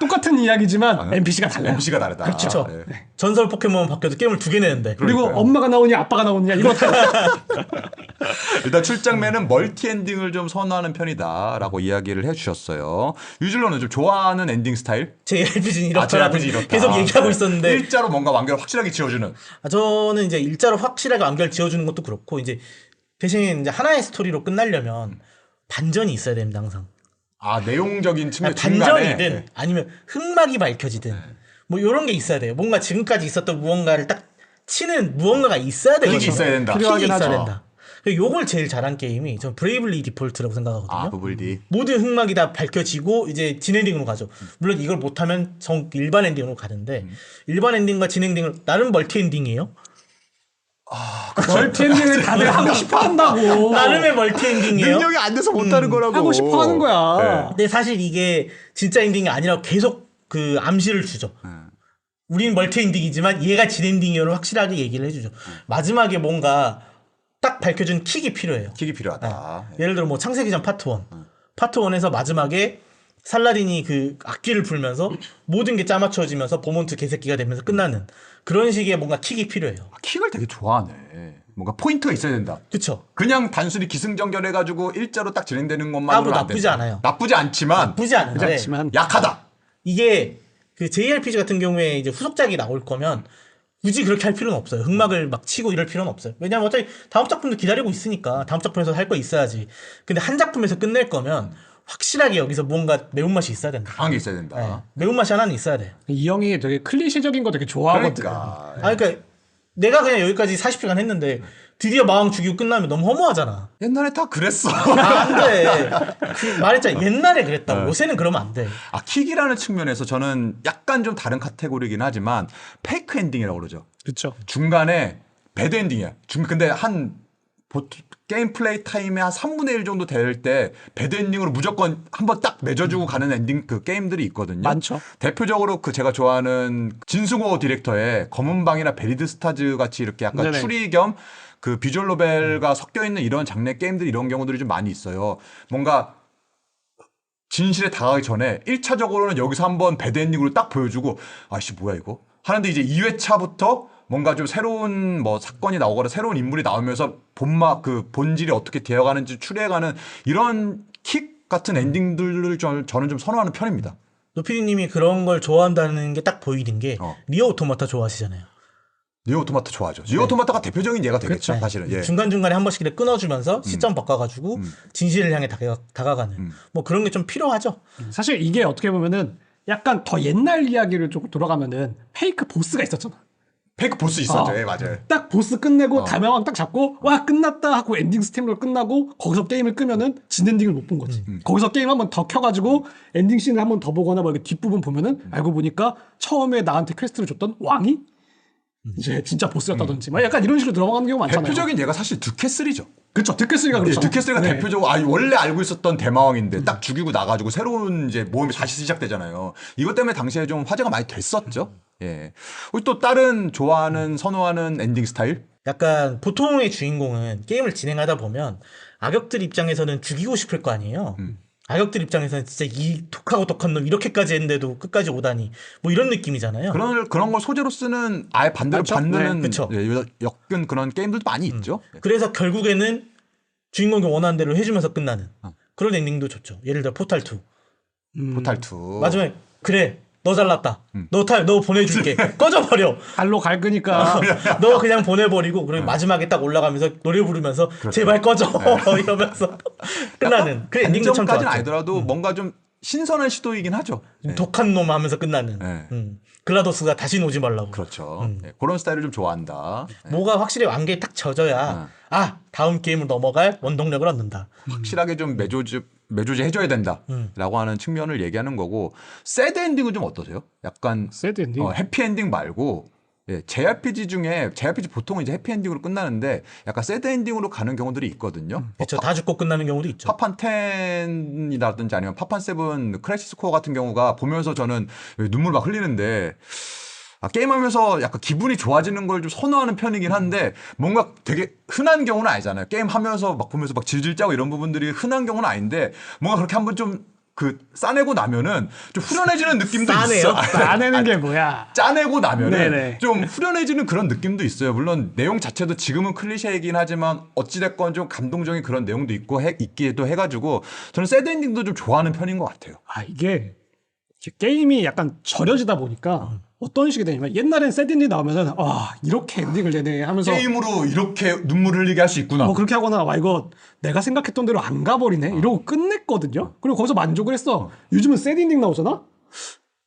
똑같은 이야기지만 NPC가 달라요. MC가 다르다. 그렇죠. 예. 전설 포켓몬 바뀌어도 게임을 2개 내는데. 그리고 그러니까요. 엄마가 나오냐 아빠가 나오느냐 이거 다 일단 출장맨은 멀티 엔딩을 좀 선호하는 편이다라고 이야기를 해주셨어요. 유질러는 좀 좋아하는 엔딩 스타일? JRPG는 이렇다. JRPG 이렇다. 계속 얘기하고 있었는데 일자로 뭔가 완결 확실하게 지어주는. 저는 이제 일자로 확실하게 완결 지어주는 것도 그렇고 이제 대신 이제 하나의 스토리로 끝나려면 반전이 있어야 됩니다 항상. 내용적인 측면 반전이든 아니면 흑막이 밝혀지든 뭐 이런 게 있어야 돼요. 뭔가 지금까지 있었던 무언가를 딱 치는 무언가가 있어야 되거든요. 킥이 있어야 된다. 킥이 필요하긴 있어야 하죠. 된다. 요걸 제일 잘한 게임이 전 브레이블리 디폴트라고 생각하거든요. 부블디. 모든 흑막이 다 밝혀지고 이제 진 엔딩으로 가죠. 물론 이걸 못하면 일반 엔딩으로 가는데 일반 엔딩과 진 엔딩을 나름 멀티 엔딩이에요. 멀티 엔딩을 다들 하고 싶어 한다고. 나름의 멀티 엔딩이에요. 능력이 안 돼서 못하는 거라고. 하고 싶어 하는 거야. 근데 사실 이게 진짜 엔딩이 아니라 계속 그 암시를 주죠. 우린 멀티 엔딩이지만 얘가 진 엔딩이요를 확실하게 얘기를 해주죠. 마지막에 뭔가 딱 밝혀준 킥이 필요해요. 킥이 필요하다. 예를 들어 뭐 창세기전 파트 1. 파트 1에서 마지막에 살라딘이 그 악기를 불면서 모든 게 짜맞춰지면서 보몬트 개새끼가 되면서 끝나는 그런 식의 뭔가 킥이 필요해요. 킥을 되게 좋아하네. 뭔가 포인트가 있어야 된다. 그쵸? 그냥 단순히 기승전결해가지고 일자로 딱 진행되는 것만으로 나쁘지 않아요. 나쁘지 않지만 나쁘지 않은데 그렇지만 약하다. 이게 그 JRPG 같은 경우에 이제 후속작이 나올 거면 굳이 그렇게 할 필요는 없어요. 흑막을 막 치고 이럴 필요는 없어요. 왜냐면 어차피 다음 작품도 기다리고 있으니까 다음 작품에서 할 거 있어야지. 근데 한 작품에서 끝낼 거면 확실하게 여기서 뭔가 매운맛이 있어야 된다. 강한 게 있어야 된다. 네. 매운맛이 하나는 있어야 돼. 이 형이 되게 클리셰적인 거 되게 좋아하거든. 그러니까. 그러니까 내가 그냥 여기까지 40시간 했는데 드디어 마왕 죽이고 끝나면 너무 허무하잖아. 옛날에 다 그랬어. 안 돼. 말했잖아. 옛날에 그랬다고. 요새는 그러면 안 돼. 킥이라는 측면에서 저는 약간 좀 다른 카테고리긴 하지만 페이크 엔딩이라고 그러죠. 그렇죠. 중간에 배드 엔딩이야. 근데 게임 플레이 타임의 한 3분의 1 정도 될 때 배드 엔딩으로 무조건 한번 딱 맺어주고 가는 엔딩 그 게임들이 있거든요. 많죠. 대표적으로 그 제가 좋아하는 진승호 디렉터의 검은 방이나 베리드 스타즈 같이 이렇게 약간 네네. 추리 겸 그 비주얼 노벨과 섞여 있는 이런 장르 게임들 이런 경우들이 좀 많이 있어요. 뭔가 진실에 다가가기 전에 1차적으로는 여기서 한번 배드 엔딩으로 딱 보여주고 아씨 뭐야 이거 하는데 이제 2회차부터 뭔가 좀 새로운 뭐 사건이 나오거나 새로운 인물이 나오면서 그 본질이 어떻게 되어가는지 추리해가는 이런 킥 같은 엔딩들을 저는 좀 선호하는 편입니다. 노피디님이 그런 걸 좋아한다는 게 딱 보이는 게 어. 니어 오토마타 좋아하시잖아요. 니오 오토마타 좋아하죠. 니오 오토마타가 대표적인 예가 되겠죠. 네. 사실은. 예. 중간중간에 한 번씩 이렇게 끊어주면서 시점 바꿔가지고 진실을 향해 다가가는 뭐 그런 게 좀 필요하죠. 사실 이게 어떻게 보면은 약간 더 옛날 이야기를 좀 돌아가면은 페이크 보스가 있었잖아. 페이크 보스 있었죠. 예, 맞아요. 딱 보스 끝내고 다명왕 딱 잡고 와 끝났다 하고 엔딩 스팀으로 끝나고 거기서 게임을 끄면은 진 엔딩을 못 본 거지. 거기서 게임 한번 더 켜가지고 엔딩 씬을 한번 더 보거나 뭐 이렇게 뒷부분 보면은 알고 보니까 처음에 나한테 퀘스트를 줬던 왕이 이제 진짜 보스였다든지 막 약간 이런 식으로 들어가는 경우 많잖아요. 대표적인 예가 사실 듀캐슬이죠. 그렇죠. 득캐스리가 예, 그렇죠. 듀캐슬가 네. 대표적으로 원래 알고 있었던 대마왕인데 딱 죽이고 나가지고 새로운 이제 모험이 다시 시작되잖아요. 이것 때문에 당시에 좀 화제가 많이 됐었죠. 예. 우리 또 다른 좋아하는 선호하는 엔딩 스타일? 약간 보통의 주인공은 게임을 진행하다 보면 악역들 입장에서는 죽이고 싶을 거 아니에요. 악역들 입장에서는 진짜 이 독하고 독한 놈 이렇게까지 했는데도 끝까지 오다니 뭐 이런 느낌이잖아요. 그런 걸 소재로 쓰는 아예 반대로 맞죠? 받는 네, 그쵸. 예, 엮은 그런 게임들도 많이 있죠. 그래서 결국에는 주인공이 원하는 대로 해주면서 끝나는 그런 엔딩도 좋죠. 예를 들어 포탈 2 포탈 2. 마지막에 그래 너 잘났다. 너 보내줄게. 꺼져버려. 갈로 갈거니까 너 그냥 보내버리고 그리고 마지막에 딱 올라가면서 노래 부르면서 제발 꺼져 이러면서 끝나는 그 엔딩도 참 단점까지는 좋았죠. 아니더라도 뭔가 좀 신선한 시도이긴 하죠. 독한 놈 하면서 끝나는 네. 글라도스가 다시 오지 말라고. 그렇죠. 예, 그런 스타일을 좀 좋아한다. 뭐가 확실히 완계에 딱 젖어야 다음 게임을 넘어갈 원동력을 얻는다. 확실하게 좀 매조지 해줘야 된다라고 하는 측면을 얘기하는 거고 새드 엔딩은 좀 어떠세요? 약간 새드 엔딩. 해피 엔딩 말고 예, JRPG 중에 JRPG 보통은 이제 해피 엔딩으로 끝나는데 약간 새드 엔딩으로 가는 경우들이 있거든요. 그렇죠. 다 죽고 끝나는 경우도 있죠. 파판 10이라든지 아니면 파판 7 크래시 스코어 같은 경우가 보면서 저는 눈물 막 흘리는데 게임하면서 약간 기분이 좋아지는 걸 좀 선호하는 편이긴 한데 뭔가 되게 흔한 경우는 아니잖아요. 게임하면서 막 보면서 막 질질 짜고 이런 부분들이 흔한 경우는 아닌데 뭔가 그렇게 한번 좀 싸내고 나면은 좀 후련해지는 느낌도 싸네요? 있어. 싸내는 게 뭐야? 짜내고 나면은 네네. 좀 후련해지는 그런 느낌도 있어요. 물론 내용 자체도 지금은 클리셰이긴 하지만 어찌됐건 좀 감동적인 그런 내용도 있기도 해가지고 저는 새드 엔딩도 좀 좋아하는 편인 것 같아요. 이게 게임이 약간 절여지다 보니까 어떤 식이 되냐면 옛날엔 새드 엔딩 나오면은 이렇게 엔딩을 내네 하면서 게임으로 이렇게 눈물 흘리게 할 수 있구나. 뭐 그렇게 하거나 이거 내가 생각했던 대로 안 가버리네 이러고 끝냈거든요. 그리고 거기서 만족을 했어. 요즘은 새드 엔딩 나오잖아.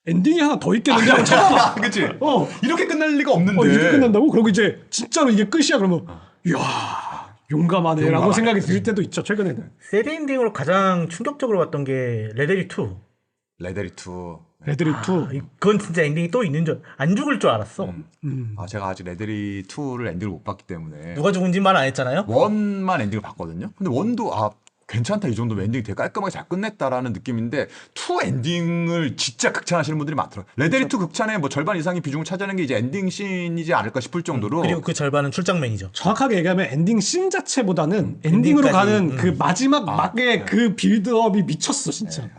엔딩이 하나 더 있겠는데 하고 찾아봐. 그치? 어. 이렇게 끝날 리가 없는데. 이렇게 끝난다고? 그리고 이제 진짜로 이게 끝이야 그러면 이야 용감하네라고 생각이 들 때도 있죠 최근에는. 새드 엔딩으로 가장 충격적으로 봤던 게 레데리 2. 레데리 2. 레드리 2. 그건 진짜 엔딩이 또 있는 줄 안 죽을 줄 알았어. 제가 아직 레데리 2를 엔딩을 못 봤기 때문에 누가 죽은지 말 안 했잖아요. 원만 엔딩을 봤거든요. 근데 원도 괜찮다 이 정도면 엔딩이 되게 깔끔하게 잘 끝냈다라는 느낌인데 2 엔딩을 진짜 극찬하시는 분들이 많더라고요. 레데리 2 극찬의 뭐 절반 이상의 비중을 차지하는 게 이제 엔딩 씬이지 않을까 싶을 정도로. 그리고 그 절반은 출장맨이죠. 정확하게 얘기하면 엔딩 씬 자체보다는 엔딩으로 엔딩까지. 가는 그 마지막 막의 그 빌드업이 미쳤어 진짜.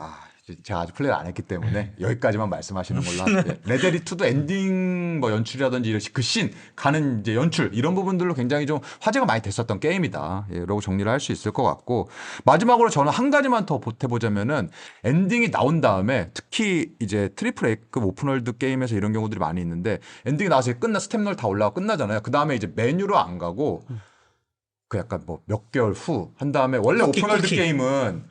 제가 아직 플레이를 안 했기 때문에 여기까지만 말씀하시는 걸로 할게요. 레데리 2도 엔딩 뭐 연출이라든지 이런 그 씬 가는 이제 연출 이런 부분들로 굉장히 좀 화제가 많이 됐었던 게임이다. 라고 정리를 할 수 있을 것 같고 마지막으로 저는 한 가지만 더 보태보자면은 엔딩이 나온 다음에 특히 이제 트리플 A급 오픈월드 게임에서 이런 경우들이 많이 있는데 엔딩이 나와서 스탭널 다 올라가고 끝나잖아요. 그 다음에 이제 메뉴로 안 가고 그 약간 뭐 몇 개월 후 한 다음에 원래 오픈월드 게임은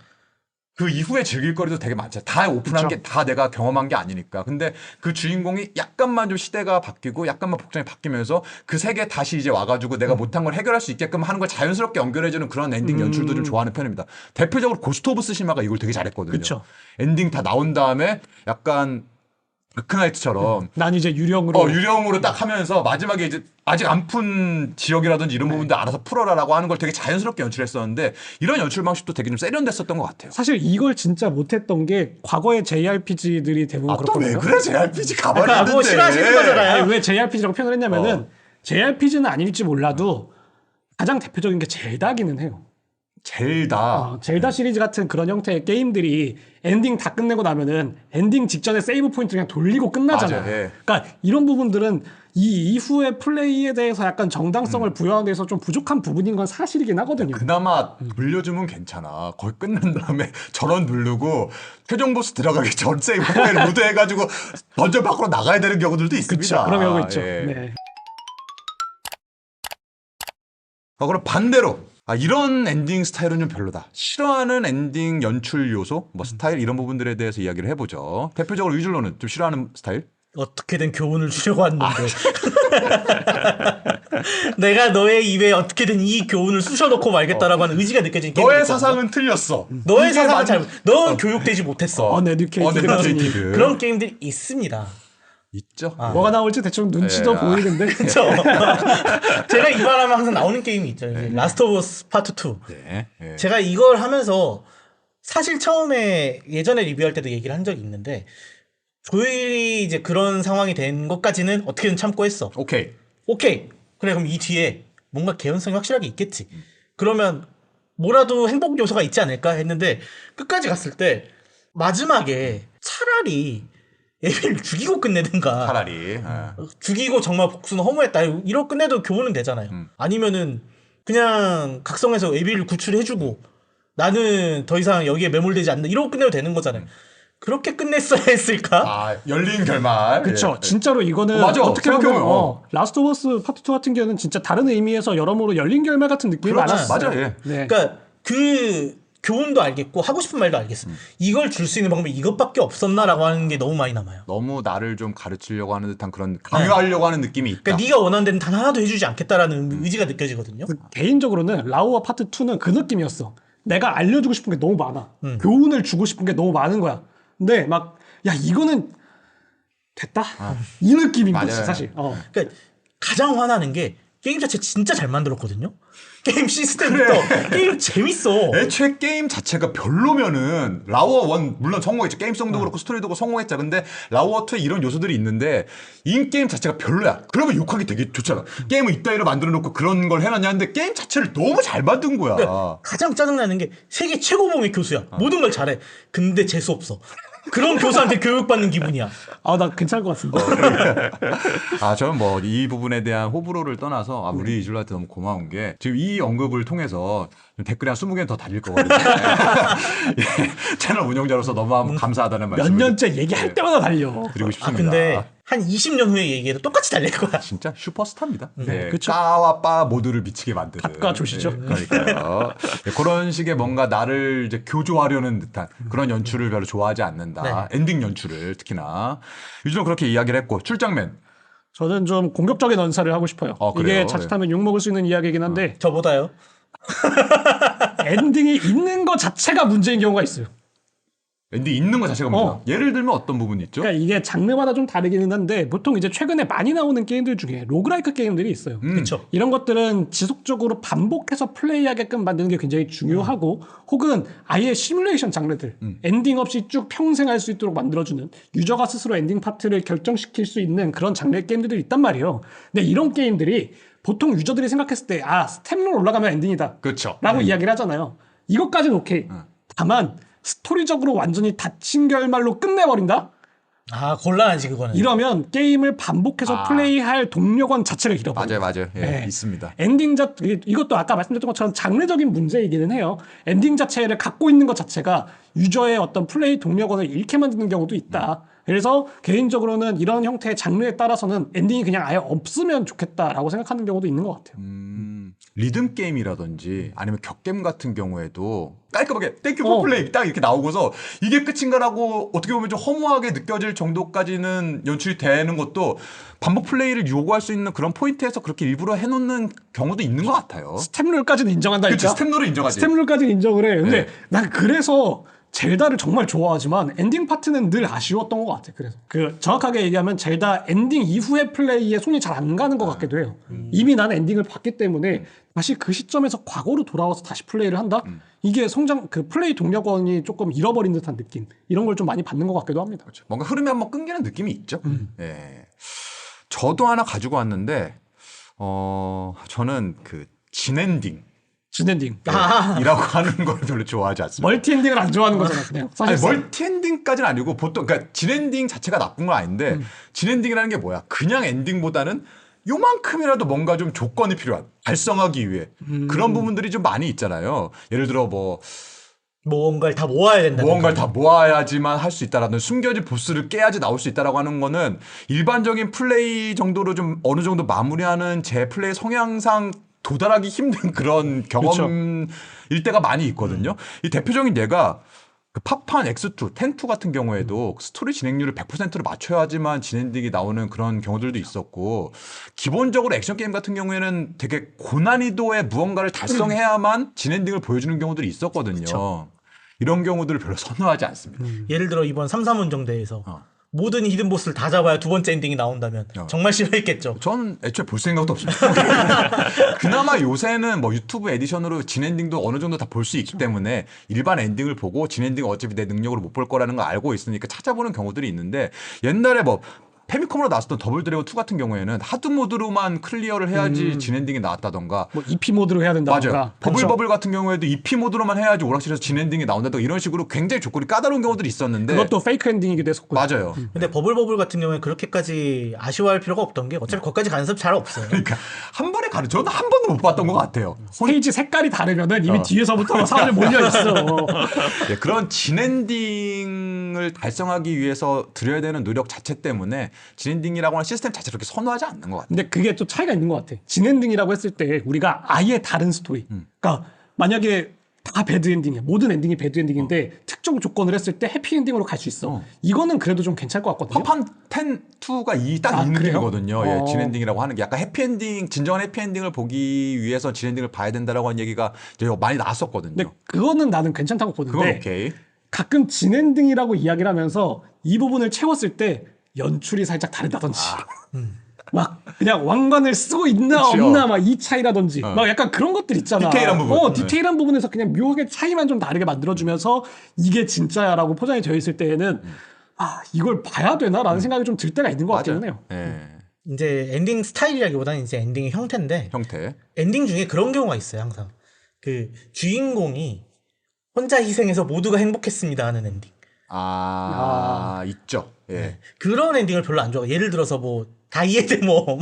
그 이후에 즐길 거리도 되게 많죠. 다 오픈한 게 다 내가 경험한 게 아니니까. 근데 그 주인공이 약간만 좀 시대가 바뀌고 약간만 복장이 바뀌면서 그 세계 다시 이제 와가지고 내가 못한 걸 해결할 수 있게끔 하는 걸 자연스럽게 연결해주는 그런 엔딩 연출도 좀 좋아하는 편입니다. 대표적으로 고스트 오브 스시마가 이걸 되게 잘했거든요. 그쵸. 엔딩 다 나온 다음에 약간 아크나이트처럼 난 이제 유령으로 유령으로 딱 하면서 마지막에 이제 아직 안 푼 지역이라든지 이런 부분들 알아서 풀어라라고 하는 걸 되게 자연스럽게 연출했었는데 이런 연출 방식도 되게 좀 세련됐었던 것 같아요. 사실 이걸 진짜 못했던 게 과거의 JRPG들이 대부분 또 왜 그렇거든요. 그래 JRPG 가만히 그러니까 뭐 있는데. 싫어하시는 거잖아요. 아니, 왜 JRPG라고 표현을 했냐면은 JRPG는 아닐지 몰라도 가장 대표적인 게 젤다기는 해요. 젤다. 젤다 시리즈 같은 그런 형태의 게임들이 엔딩 다 끝내고 나면은 엔딩 직전에 세이브 포인트 그냥 돌리고 끝나잖아요. 맞아요, 예. 그러니까 이런 부분들은 이 이후의 플레이에 대해서 약간 정당성을 부여하는 데서 좀 부족한 부분인 건 사실이긴 하거든요. 그나마 물려주면 괜찮아. 거의 끝난 다음에 전원 누르고 최종 보스 들어가기 전 세이브 파일 모드 해가지고 던전 밖으로 나가야 되는 경우들도 있습니다. 그렇죠. 그런 경우 있죠. 예. 네. 그럼 반대로 이런 엔딩 스타일은 좀 별로다. 싫어하는 엔딩 연출 요소, 뭐 스타일 이런 부분들에 대해서 이야기를 해보죠. 대표적으로 유줄로는 좀 싫어하는 스타일? 어떻게든 교훈을 주려고 왔는데 내가 너의 입에 어떻게든 이 교훈을 쑤셔넣고 말겠다라고 하는 의지가 느껴지는 게임이 너의 있거든요. 사상은 틀렸어. 너의 이게 사상은 맞- 잘못. 넌 교육되지 못했어. 어네듀케이티드 같은 어네듀케이티드. 그런 게임들이 있습니다. 있죠. 뭐가 나올지 대충 눈치도 예. 보이는데 그렇죠. 제가 이 말하면 항상 나오는 게임이 있죠. 이제 라스트 오브 어스 파트 2. 네. 네. 제가 이걸 하면서 사실 처음에 예전에 리뷰할 때도 얘기를 한 적이 있는데 조일이 이제 그런 상황이 된 것까지는 어떻게든 참고 했어. 오케이. 오케이. 그래 그럼 이 뒤에 뭔가 개연성이 확실하게 있겠지. 그러면 뭐라도 행복 요소가 있지 않을까 했는데 끝까지 갔을 때 마지막에 차라리 에비를 죽이고 끝내든가 차라리. 죽이고 정말 복수는 허무했다 이러고 끝내도 교훈은 되잖아요. 아니면은 그냥 각성해서 에비를 구출해주고 나는 더 이상 여기에 매몰되지 않는다 이러고 끝내도 되는 거잖아요. 그렇게 끝냈어야 했을까? 열린 결말. 그쵸. 예. 진짜로 이거는 맞아. 어떻게 보면 생각해보면, 라스트 오브 어스 파트 2 같은 경우는 진짜 다른 의미에서 여러모로 열린 결말 같은 느낌이 그렇지. 많았어요. 맞아, 예. 네. 그러니까 그 교훈도 알겠고 하고 싶은 말도 알겠어. 이걸 줄 수 있는 방법이 이것밖에 없었나라고 하는 게 너무 많이 남아요. 너무 나를 좀 가르치려고 하는 듯한 그런 강요하려고 하는 느낌이 있다. 그러니까 네가 원하는 데는 단 하나도 해주지 않겠다라는 의지가 느껴지거든요. 개인적으로는 라우어 파트 2는 그 느낌이었어. 내가 알려주고 싶은 게 너무 많아. 교훈을 주고 싶은 게 너무 많은 거야. 근데 막 야 이거는 됐다. 이 느낌인 거지 맞아요. 사실. 그러니까 가장 화나는 게 게임 자체 진짜 잘 만들었거든요. 게임 시스템부터 게임 재밌어. 애초에 게임 자체가 별로면은 라워 1 물론 성공했죠. 게임성도 그렇고 스토리도 그렇고 성공했죠. 근데 라워 2에 이런 요소들이 있는데 인게임 자체가 별로야. 그러면 욕하기 되게 좋잖아. 게임을 이따위로 만들어 놓고 그런 걸 해놨냐 하는데 게임 자체를 너무 잘 만든 거야. 그러니까 가장 짜증나는 게 세계 최고봉의 교수야. 모든 걸 잘해. 근데 재수 없어. 그런 교수한테 교육받는 기분이야. 나 괜찮을 것 같은데. 저는 뭐 이 부분에 대한 호불호를 떠나서 우리 이줄라한테 너무 고마운 게 지금 이 언급을 통해서 댓글이 한 20개는 더 달릴 거거든요. 예, 채널 운영자로서 너무 감사하다는 몇 말씀을 년째 얘기할 때마다 달려. 드리고 싶습니다. 근데 한 20년 후에 얘기해도 똑같이 달릴 거야. 진짜 슈퍼스타입니다. 네, 그쵸. 까와 빠 모두를 미치게 만드는. 갓과 조시죠. 그러니까요. 네, 그런 식의 뭔가 나를 이제 교조하려는 듯한 그런 연출을 별로 좋아하지 않는다. 엔딩 연출을 특히나. 유주는 그렇게 이야기를 했고 출장맨. 저는 좀 공격적인 언사를 하고 싶어요. 그래요? 이게 자칫하면 욕먹을 수 있는 이야기이긴 한데 저보다요. 엔딩이 있는 것 자체가 문제인 경우가 있어요. 엔딩 있는 것 자체가 문제다. 예를 들면 어떤 부분이 있죠? 그러니까 이게 장르마다 좀 다르기는 한데 보통 이제 최근에 많이 나오는 게임들 중에 로그라이크 게임들이 있어요. 그렇죠. 이런 것들은 지속적으로 반복해서 플레이하게끔 만드는 게 굉장히 중요하고 혹은 아예 시뮬레이션 장르들 엔딩 없이 쭉 평생 할 수 있도록 만들어주는 유저가 스스로 엔딩 파트를 결정시킬 수 있는 그런 장르의 게임들이 있단 말이에요. 근데 이런 게임들이 보통 유저들이 생각했을 때 스텝롤 올라가면 엔딩이다 그렇죠. 라고 이야기를 하잖아요. 이것까지는 오케이. 다만 스토리적으로 완전히 닫힌 결말로 끝내버린다? 곤란하지 그거는. 이러면 게임을 반복해서 플레이할 동력원 자체를 잃어버려요. 맞아요. 예, 네. 있습니다. 엔딩 이것도 아까 말씀드렸던 것처럼 장르적인 문제이기는 해요. 엔딩 자체를 갖고 있는 것 자체가 유저의 어떤 플레이 동력원을 잃게 만드는 경우도 있다. 그래서 개인적으로는 이런 형태의 장르에 따라서는 엔딩이 그냥 아예 없으면 좋겠다라고 생각하는 경우도 있는 것 같아요. 리듬 게임이라든지 아니면 격겜 같은 경우에도 깔끔하게 땡큐 포 플레이 딱 이렇게 나오고서 이게 끝인가라고 어떻게 보면 좀 허무하게 느껴질 정도까지는 연출이 되는 것도 반복 플레이를 요구할 수 있는 그런 포인트에서 그렇게 일부러 해놓는 경우도 있는 것 같아요. 스텝룰까지는 인정한다니까. 그렇죠. 스텝롤을 인정하지. 스텝룰까지는 인정을 해. 근데 네. 난 그래서 젤다를 정말 좋아하지만 엔딩 파트는 늘 아쉬웠던 것 같아. 그래서 그 정확하게 얘기하면 젤다 엔딩 이후의 플레이에 손이 잘 안 가는 것 같기도 해요. 이미 나는 엔딩을 봤기 때문에 다시 그 시점에서 과거로 돌아와서 다시 플레이를 한다. 이게 성장 그 플레이 동력원이 조금 잃어버린 듯한 느낌 이런 걸 좀 많이 받는 것 같기도 합니다. 그렇죠. 뭔가 흐름이 한번 끊기는 느낌이 있죠. 예. 저도 하나 가지고 왔는데 저는 그 진엔딩. 진엔딩. 이라고 하는 걸 별로 좋아하지 않습니다. 멀티 엔딩을 안 좋아하는 거잖아, 그냥. 아니, 사실 멀티 엔딩까지는 아니고 보통 그러니까 진엔딩 자체가 나쁜 건 아닌데 진엔딩이라는 게 뭐야? 그냥 엔딩보다는 요만큼이라도 뭔가 좀 조건이 필요한 달성하기 위해 그런 부분들이 좀 많이 있잖아요. 예를 들어 뭐 뭔가를 다 모아야 된다. 무언가를 다 모아야지만 할 수 있다라는 숨겨진 보스를 깨야지 나올 수 있다라고 하는 거는 일반적인 플레이 정도로 좀 어느 정도 마무리하는 제 플레이 성향상 도달하기 힘든 그런 경험일 때가 많이 있거든요. 이 대표적인 예가 그 파판 X2, 10-2 같은 경우에도 스토리 진행률을 100%로 맞춰야지만 진엔딩이 나오는 그런 경우들도 있었고 기본적으로 액션 게임 같은 경우에는 되게 고난이도의 무언가를 달성해야만 진엔딩을 보여주는 경우들이 있었거든요. 그쵸. 이런 경우들을 별로 선호하지 않습니다. 예를 들어 이번 3.3원정대에서 모든 히든 보스를 다 잡아야 두 번째 엔딩이 나온다면 정말 싫어했겠죠. 전 애초에 볼 생각도 없습니다. 그나마 요새는 뭐 유튜브 에디션으로 진엔딩도 어느 정도 다 볼 수 있기 때문에 일반 엔딩을 보고 진엔딩 어차피 내 능력으로 못 볼 거라는 걸 알고 있으니까 찾아보는 경우들이 있는데 옛날에 뭐 페미컴으로 나왔던 더블 드래곤 2 같은 경우에는 하드 모드로만 클리어를 해야지 진엔딩이 나왔다던가 뭐 EP 모드로 해야 된다던가. 맞아요. 버블 같은 경우에도 EP 모드로만 해야지 오락실에서 진엔딩이 나온다던가 이런 식으로 굉장히 조건이 까다로운 경우들이 있었는데 그것도 페이크 엔딩이기도 했었고. 맞아요. 근데 버블 같은 경우에 그렇게까지 아쉬워할 필요가 없던 게 어차피 거기까지 가는 사람 잘 없어요. 그러니까 한 번에 가는 저는 한 번도 못 봤던 것 같아요. 페이지 색깔이 다르면은 이미 뒤에서부터 사람이 몰려 있어. 네, 그런 진엔딩을 달성하기 위해서 들여야 되는 노력 자체 때문에 진엔딩이라고 하는 시스템 자체를 그렇게 선호하지 않는 것 같아요. 근데 그게 좀 차이가 있는 것 같아. 진엔딩이라고 했을 때 우리가 아예 다른 스토리. 그러니까 만약에 다 배드 엔딩이야. 모든 엔딩이 배드 엔딩인데 특정 조건을 했을 때 해피 엔딩으로 갈 수 있어. 이거는 그래도 좀 괜찮을 것 같거든요. 파판 10-2가 딱 이 그래요? 느낌이거든요. 예, 진엔딩이라고 하는 게 약간 해피엔딩, 진정한 해피엔딩을 보기 위해서 진엔딩을 봐야 된다라고 하는 얘기가 이제 많이 나왔었거든요. 근데 그거는 나는 괜찮다고 그건 보는데 오케이. 가끔 진엔딩이라고 이야기를 하면서 이 부분을 채웠을 때 연출이 살짝 다르다든지 막 그냥 왕관을 쓰고 있나 그치요. 없나 막 이 차이라든지 막 약간 그런 것들 있잖아. 디테일한 부분. 디테일한 부분에서 그냥 묘하게 차이만 좀 다르게 만들어주면서 이게 진짜야라고 포장이 되어 있을 때에는 아 이걸 봐야 되나라는 생각이 좀 들 때가 있는 것 같기는 해요. 예, 이제 엔딩 스타일이라기보다는 이제 엔딩의 형태인데 형태. 엔딩 중에 그런 경우가 있어요. 항상 그 주인공이 혼자 희생해서 모두가 행복했습니다 하는 엔딩. 있죠. 예. 그런 엔딩을 별로 안 좋아해요. 예를 들어서 뭐 다이의 데모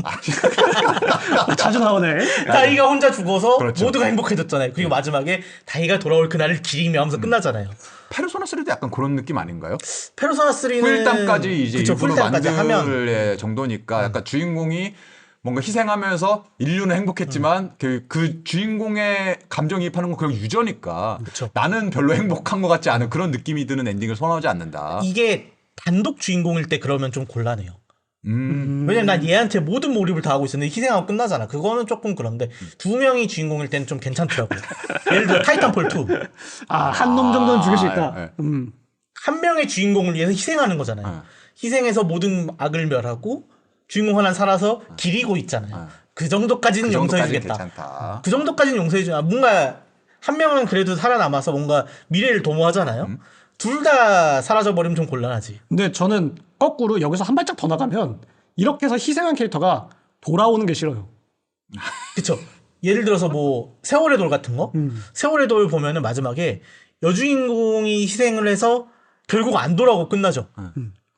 자주 나오네. 다이가 혼자 죽어서 그렇죠. 모두가 행복해졌잖아요. 그리고 마지막에 다이가 돌아올 그날을 기리며 하면서 끝나잖아요. 페르소나 3도 약간 그런 느낌 아닌가요? 페르소나 3는 후일담까지 이제 그쵸, 일부러 후일담까지 하면 만들 정도니까 약간 주인공이 뭔가 희생하면서 인류는 행복했지만 그 주인공의 감정이입하는 건 그냥 유저니까 그쵸. 나는 별로 행복한 것 같지 않은 그런 느낌이 드는 엔딩을 선호하지 않는다. 이게 단독 주인공일 때 그러면 좀 곤란해요. 음. 왜냐면 난 얘한테 모든 몰입을 다 하고 있었는데 희생하고 끝나잖아. 그거는 조금 그런데 두 명이 주인공일 때는 좀 괜찮더라고요. 예를 들어 타이탄폴 2. 한 놈 정도는 죽일 수 있다. 네. 한 명의 주인공을 위해서 희생하는 거잖아요. 희생해서 모든 악을 멸하고 주인공 하나 살아서 기리고 있잖아요. 그 정도까지는 그 정도까지는 용서해주겠다. 괜찮다. 그 정도까지는 용서해주나. 뭔가 한 명은 그래도 살아남아서 뭔가 미래를 도모하잖아요. 둘 다 사라져버리면 좀 곤란하지. 근데 저는 거꾸로 여기서 한 발짝 더 나가면 이렇게 해서 희생한 캐릭터가 돌아오는 게 싫어요. 그쵸. 예를 들어서 뭐 세월의 돌 같은 거. 세월의 돌 보면은 마지막에 여주인공이 희생을 해서 결국 안 돌아오고 끝나죠.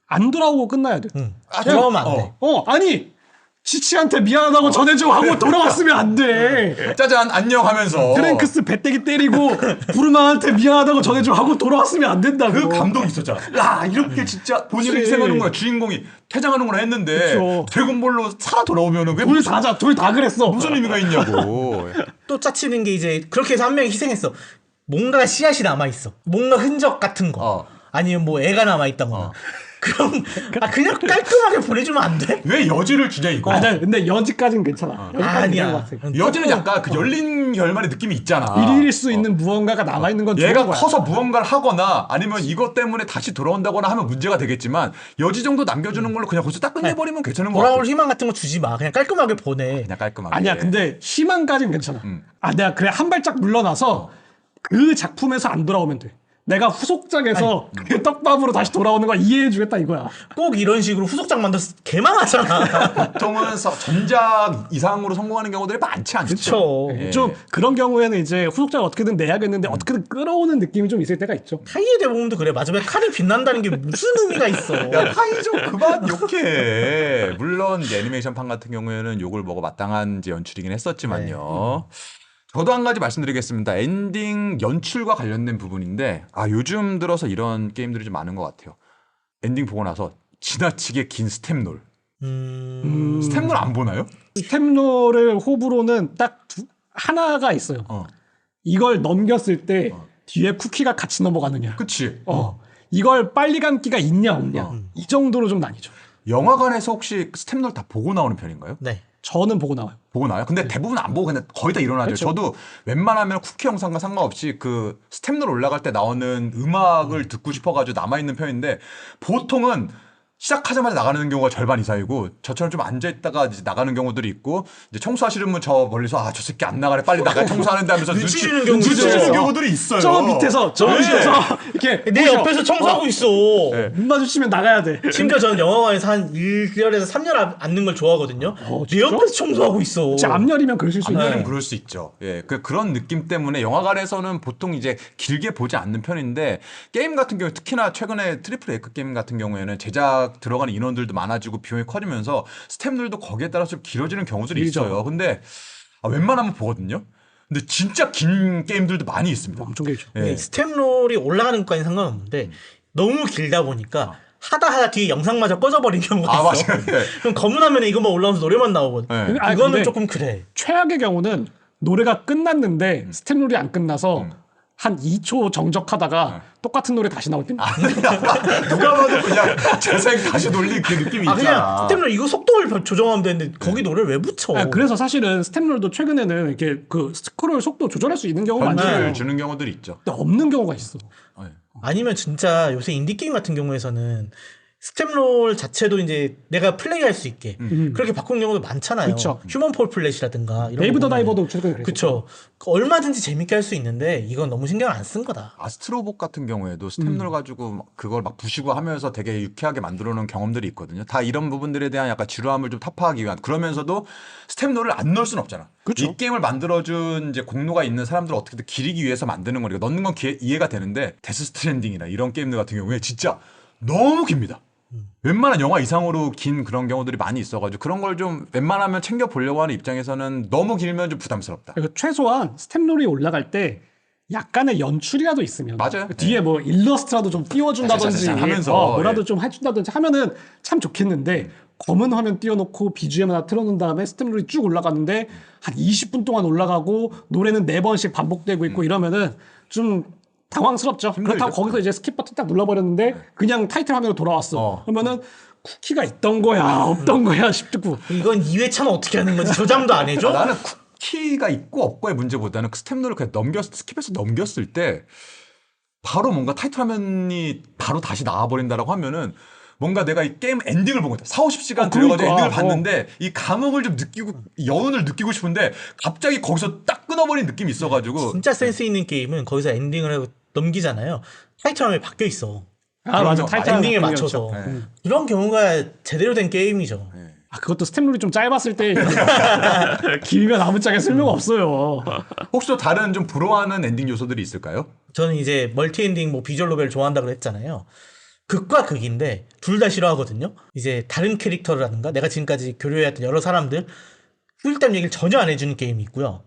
안 돌아오고 끝나야 돼. 돌아오면 안 돼. 아니 치치한테 미안하다고 전해줘 하고 돌아왔으면 안 돼. 짜잔 안녕 하면서 트랭크스 배때기 때리고 부르마한테 미안하다고 전해줘 하고 돌아왔으면 안 된다고. 그 감동이 있었잖아. 야 이렇게 진짜 본인을 그치. 희생하는구나. 주인공이 퇴장하는구나 했는데 그쵸. 드래곤볼로 살아 돌아오면은 왜 둘 다 그랬어. 무슨 의미가 있냐고. 또 짜치는 게 이제 그렇게 해서 한 명이 희생했어. 뭔가 씨앗이 남아있어. 뭔가 흔적 같은 거. 아니면 뭐 애가 남아있다거나. 그럼 그냥 깔끔하게 보내주면 안 돼? 왜 여지를 주냐 이거. 아니야, 근데 여지까지는 괜찮아. 여지까지는 괜찮은 것 아니야. 같아. 여지는 약간 그 열린 결말의 느낌이 있잖아. 일일일 수 있는 무언가가 남아 있는 건 얘가 좋은 거야. 커서 무언가를 하거나 아니면 이것 때문에 다시 돌아온다거나 하면 문제가 되겠지만 여지 정도 남겨주는 걸로 그냥 거기서 딱 끝내버리면 괜찮은 거 같아. 돌아올 희망 같은 거 주지 마. 그냥 깔끔하게 보내. 그냥 깔끔하게. 아니야, 근데 희망까지는 괜찮아. 내가 그래 한 발짝 물러나서 그 작품에서 안 돌아오면 돼. 내가 후속작에서 그 떡밥으로 다시 돌아오는 거 이해해주겠다 이거야. 꼭 이런 식으로 후속작 만들어서 개망하잖아. 보통은 전작 이상으로 성공하는 경우들이 많지 않죠. 그쵸. 예. 좀 그런 경우에는 이제 후속작을 어떻게든 내야겠는데 어떻게든 끌어오는 느낌이 좀 있을 때가 있죠. 타이의 대부분도 그래. 마지막에 칼이 빛난다는 게 무슨 의미가 있어. 야, 파이 좀 그만 욕해. 물론 이제 애니메이션판 같은 경우에는 욕을 먹어 마땅한 이제 연출이긴 했었지만요. 저도 한 가지 말씀드리겠습니다. 엔딩 연출과 관련된 부분인데 요즘 들어서 이런 게임들이 좀 많은 것 같아요. 엔딩 보고 나서 지나치게 긴 스텝롤. 스텝롤 안 보나요? 스텝롤을 호불호는 딱 하나가 있어요. 이걸 넘겼을 때 뒤에 쿠키가 같이 넘어가느냐. 그치. 이걸 빨리 감기가 있냐 없냐. 이 정도로 좀 나뉘죠. 영화관에서 혹시 스텝롤 다 보고 나오는 편인가요? 네. 저는 보고 나와요. 보고 나와요? 근데 대부분 안 보고 그냥 거의 다 일어나죠. 그렇죠. 저도 웬만하면 쿠키 영상과 상관없이 그 스텝롤 올라갈 때 나오는 음악을 듣고 싶어가지고 남아있는 편인데 보통은 시작하자마자 나가는 경우가 절반 이상이고 저처럼 좀 앉아있다가 이제 나가는 경우들이 있고 이제 청소하시는 분 저 멀리서 저 새끼 안 나가네 빨리 나가 청소하는데 하면서 눈치 주는 경우도 눈치 주는 있어요. 경우들이 있어요. 저 밑에서 이렇게 내 보셔. 옆에서 청소하고 있어. 눈 마주치면 나가야 돼. 심지어 저는 영화관에서 한 1년에서 3년 앉는 걸 좋아하거든요. 내 진짜? 옆에서 청소하고 있어. 혹시 앞열이면 그러실 수 있나요? 앞날은 그럴 수 있죠. 예, 그런 느낌 때문에 영화관에서는 보통 이제 길게 보지 않는 편인데 게임 같은 경우 특히나 최근에 트리플 A급 게임 같은 경우에는 제작 들어가는 인원들도 많아지고 비용이 커지면서 스텝들도 거기에 따라서 좀 길어지는 경우들이 길죠. 있어요. 근데 웬만하면 보거든요. 근데 진짜 긴 게임들도 많이 있습니다. 엄청 길죠. 예. 스텝롤이 올라가는 것까지는 상관없는데 너무 길다 보니까 하다 뒤에 영상마저 꺼져버리는 경우가 있어. 맞아요. 예. 그럼 검은 화면에 이것만 올라오면서 노래만 나오거든. 예. 아니, 이거는 근데 조금 그래. 최악의 경우는 노래가 끝났는데 스텝롤이 안 끝나서 한 2초 정적하다가 똑같은 노래 다시 나올 때입니다. 누가 봐도 그냥 재생 다시 돌린 그 느낌이 그냥 있잖아. 스텝롤 이거 속도를 조정하면 되는데 거기 노래를 왜 붙여? 그래서 사실은 스텝롤도 최근에는 이렇게 그 스크롤 속도 조절할 수 있는 경우가 변주를 많아요. 주는 경우들이 있죠. 근데 없는 경우가 있어. 아니면 진짜 요새 인디게임 같은 경우에서는 스텝롤 자체도 이제 내가 플레이할 수 있게 그렇게 바꾸는 경우도 많잖아요. 그쵸. 휴먼 폴 플랫이라든가 이런 데이브 더 거 보면은. 다이버도 최근에 그랬어. 그쵸. 얼마든지 재밌게 할 수 있는데 이건 너무 신경을 안 쓴 거다. 아스트로봇 같은 경우에도 스텝롤 가지고 막 그걸 막 부시고 하면서 되게 유쾌하게 만들어 놓은 경험들이 있거든요. 다 이런 부분들에 대한 약간 지루함을 좀 타파하기 위한 그러면서도 스텝롤을 안 넣을 수는 없잖아. 그쵸. 이 게임을 만들어준 이제 공로가 있는 사람들을 어떻게든 기리기 위해서 만드는 거니까 넣는 건 이해가 되는데 데스 스트랜딩이나 이런 게임들 같은 경우에 진짜 너무 깁니다. 웬만한 영화 이상으로 긴 그런 경우들이 많이 있어가지고 그런 걸 좀 웬만하면 챙겨 보려고 하는 입장에서는 너무 길면 좀 부담스럽다. 그러니까 최소한 스텝롤이 올라갈 때 약간의 연출이라도 있으면 맞아요. 그 뒤에 뭐 일러스트라도 좀 띄워준다든지 짜자자자 하면서, 뭐라도 예. 좀 해준다든지 하면은 참 좋겠는데 검은 화면 띄워놓고 BGM 하나 틀어놓은 다음에 스텝롤이 쭉 올라가는데 한 20분 동안 올라가고 노래는 4번씩 반복되고 있고 이러면은 좀 당황스럽죠. 그렇다고 거기서 이제 스킵 버튼 딱 눌러버렸는데 그냥 타이틀 화면으로 돌아왔어. 그러면은 쿠키가 있던 거야 없던 거야 싶고 이건 2회차는 어떻게 하는 거지? 저장도 안 해줘? 나는 쿠키가 있고 없고의 문제보다는 그 스텝롤을 그냥 스킵해서 넘겼을 때 바로 뭔가 타이틀 화면이 바로 다시 나와버린다라고 하면은 뭔가 내가 이 게임 엔딩을 본 거다. 40-50시간 들어가지고 그러니까. 엔딩을 봤는데 이 감흥을 좀 느끼고 여운을 느끼고 싶은데 갑자기 거기서 딱 끊어버린 느낌이 있어가지고 진짜 센스 있는 게임은 거기서 엔딩을 하고 넘기잖아요. 타이틀 화면이 바뀌어 있어. 맞아 타이틀 엔딩에 화면 맞춰서. 바뀌었죠. 이런 경우가 제대로 된 게임이죠. 그것도 스텝롤이 좀 짧았을 때 길면 아무짝에 쓸모가 없어요. 혹시 또 다른 좀 부러워하는 엔딩 요소들이 있을까요? 저는 이제 멀티 엔딩 뭐 비주얼 노벨 좋아한다고 했잖아요. 극과 극인데 둘 다 싫어하거든요. 이제 다른 캐릭터라든가 내가 지금까지 교류해왔던 여러 사람들 후일담 얘기를 전혀 안 해주는 게임이 있고요.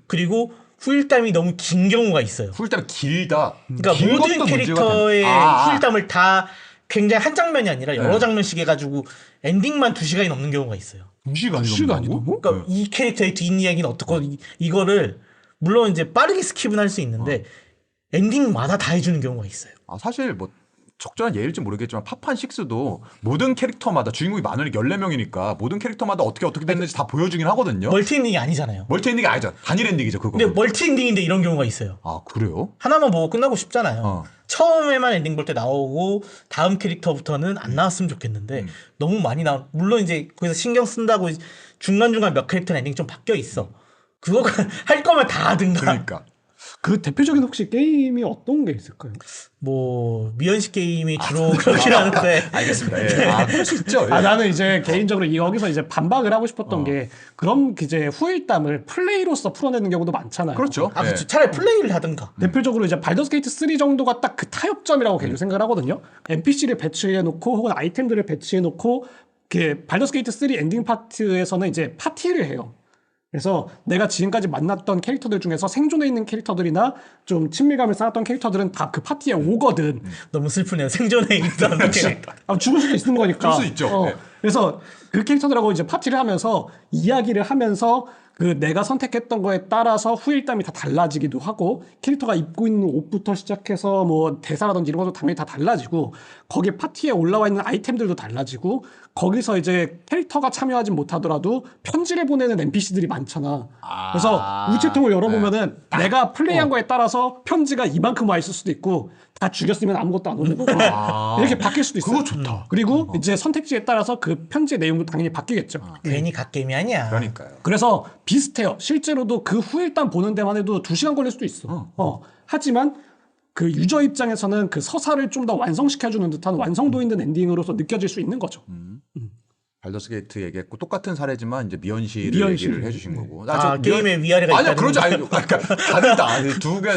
그리고 후일담이 너무 긴 경우가 있어요. 후일담이 길다. 그러니까 긴 모든 것도 캐릭터의 문제가 후일담을 다 굉장히 한 장면이 아니라 여러 장면씩 해가지고 엔딩만 2시간이 넘는 경우가 있어요. 2시간이 넘는다고? 그러니까 이 캐릭터의 뒷이야기는 어떻고 이거를 물론 이제 빠르게 스킵은 할 수 있는데 엔딩마다 다 해주는 경우가 있어요. 사실 뭐 적절한 예일지 모르겠지만 파판 6도 모든 캐릭터마다 주인공이 많으니까 14명이니까 모든 캐릭터마다 어떻게 됐는지 다 보여주긴 하거든요. 멀티 엔딩이 아니잖아요. 멀티 엔딩이 아니죠. 단일 엔딩이죠, 그거. 근데 멀티 엔딩인데 이런 경우가 있어요. 아, 그래요? 하나만 보고 끝나고 싶잖아요. 어. 처음에만 엔딩 볼 때 나오고 다음 캐릭터부터는 안 나왔으면 좋겠는데 너무 많이 물론 이제 거기서 신경 쓴다고 중간중간 몇 캐릭터 엔딩 좀 바뀌어 있어. 그거 할 거면 다 하든가. 그러니까. 그 대표적인 혹시 게임이 어떤 게 있을까요? 뭐 미연식 게임이 주로 그렇긴 하는데 알겠습니다. 예. 아, 그럴 수 있죠. 예. 나는 이제 개인적으로 여기서 이제 반박을 하고 싶었던 게 그런 이제 후일담을 플레이로서 풀어내는 경우도 많잖아요. 그렇죠. 아, 예. 그렇죠. 차라리 플레이를 하든가. 대표적으로 이제 발더스 게이트 3 정도가 딱 그 타협점이라고 개인적으로 생각을 하거든요. NPC를 배치해 놓고 혹은 아이템들을 배치해 놓고 그 발더스 게이트 3 엔딩 파트에서는 이제 파티를 해요. 그래서 내가 지금까지 만났던 캐릭터들 중에서 생존해 있는 캐릭터들이나 좀 친밀감을 쌓았던 캐릭터들은 다 그 파티에 오거든. 너무 슬프네요. 생존에 있던 캐릭터. 죽을 수도 있는 거니까. 죽을 수 있죠. 네. 그래서 그 캐릭터들하고 이제 파티를 하면서 이야기를 하면서 그 내가 선택했던 거에 따라서 후일담이 다 달라지기도 하고 캐릭터가 입고 있는 옷부터 시작해서 뭐 대사라든지 이런 것도 당연히 다 달라지고 거기에 파티에 올라와 있는 아이템들도 달라지고 거기서 이제 캐릭터가 참여하지 못하더라도 편지를 보내는 NPC들이 많잖아. 그래서 우체통을 열어보면은 내가 플레이한 거에 따라서 편지가 이만큼 와 있을 수도 있고 다 죽였으면 아무것도 안 오는 거고 이렇게 바뀔 수도 있어. 그거 좋다. 그리고 이제 선택지에 따라서 그 편지의 내용도 당연히 바뀌겠죠. 괜히 갓게임이 아니야. 그러니까요. 그래서 비슷해요. 실제로도 그 후일담 보는 데만 해도 2시간 걸릴 수도 있어. 하지만 그 유저 입장에서는 그 서사를 좀 더 완성시켜주는 듯한 완성도 있는 엔딩으로서 느껴질 수 있는 거죠. 발더스 게이트 얘기했고 똑같은 사례지만 이제 미연시를 미연시. 얘기를 해주신 거고. 게임의 위아래가 아니요, 있다는 그러지 아니. 그러니까 다들 다 두 개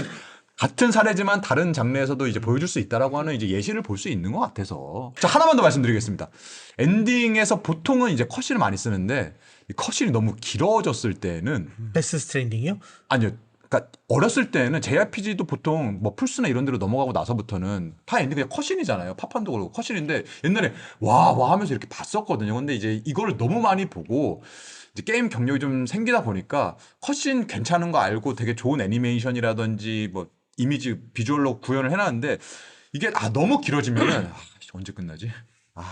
같은 사례지만 다른 장르에서도 이제 보여줄 수 있다라고 하는 이제 예시를 볼 수 있는 것 같아서. 자, 하나만 더 말씀드리겠습니다. 엔딩에서 보통은 이제 컷신을 많이 쓰는데 이 컷신이 너무 길어졌을 때는 데스 스트랜딩이요? 아니요. 그러니까 어렸을 때는 JRPG도 보통 뭐 플스나 이런 데로 넘어가고 나서부터는 다 엔딩 그냥 컷신이잖아요. 파판도 그렇고 컷신인데 옛날에 와 하면서 이렇게 봤었거든요. 근데 이제 이거를 너무 많이 보고 이제 게임 경력이 좀 생기다 보니까 컷신 괜찮은 거 알고 되게 좋은 애니메이션이라든지 뭐 이미지 비주얼로 구현을 해놨는데 이게 너무 길어지면은 언제 끝나지?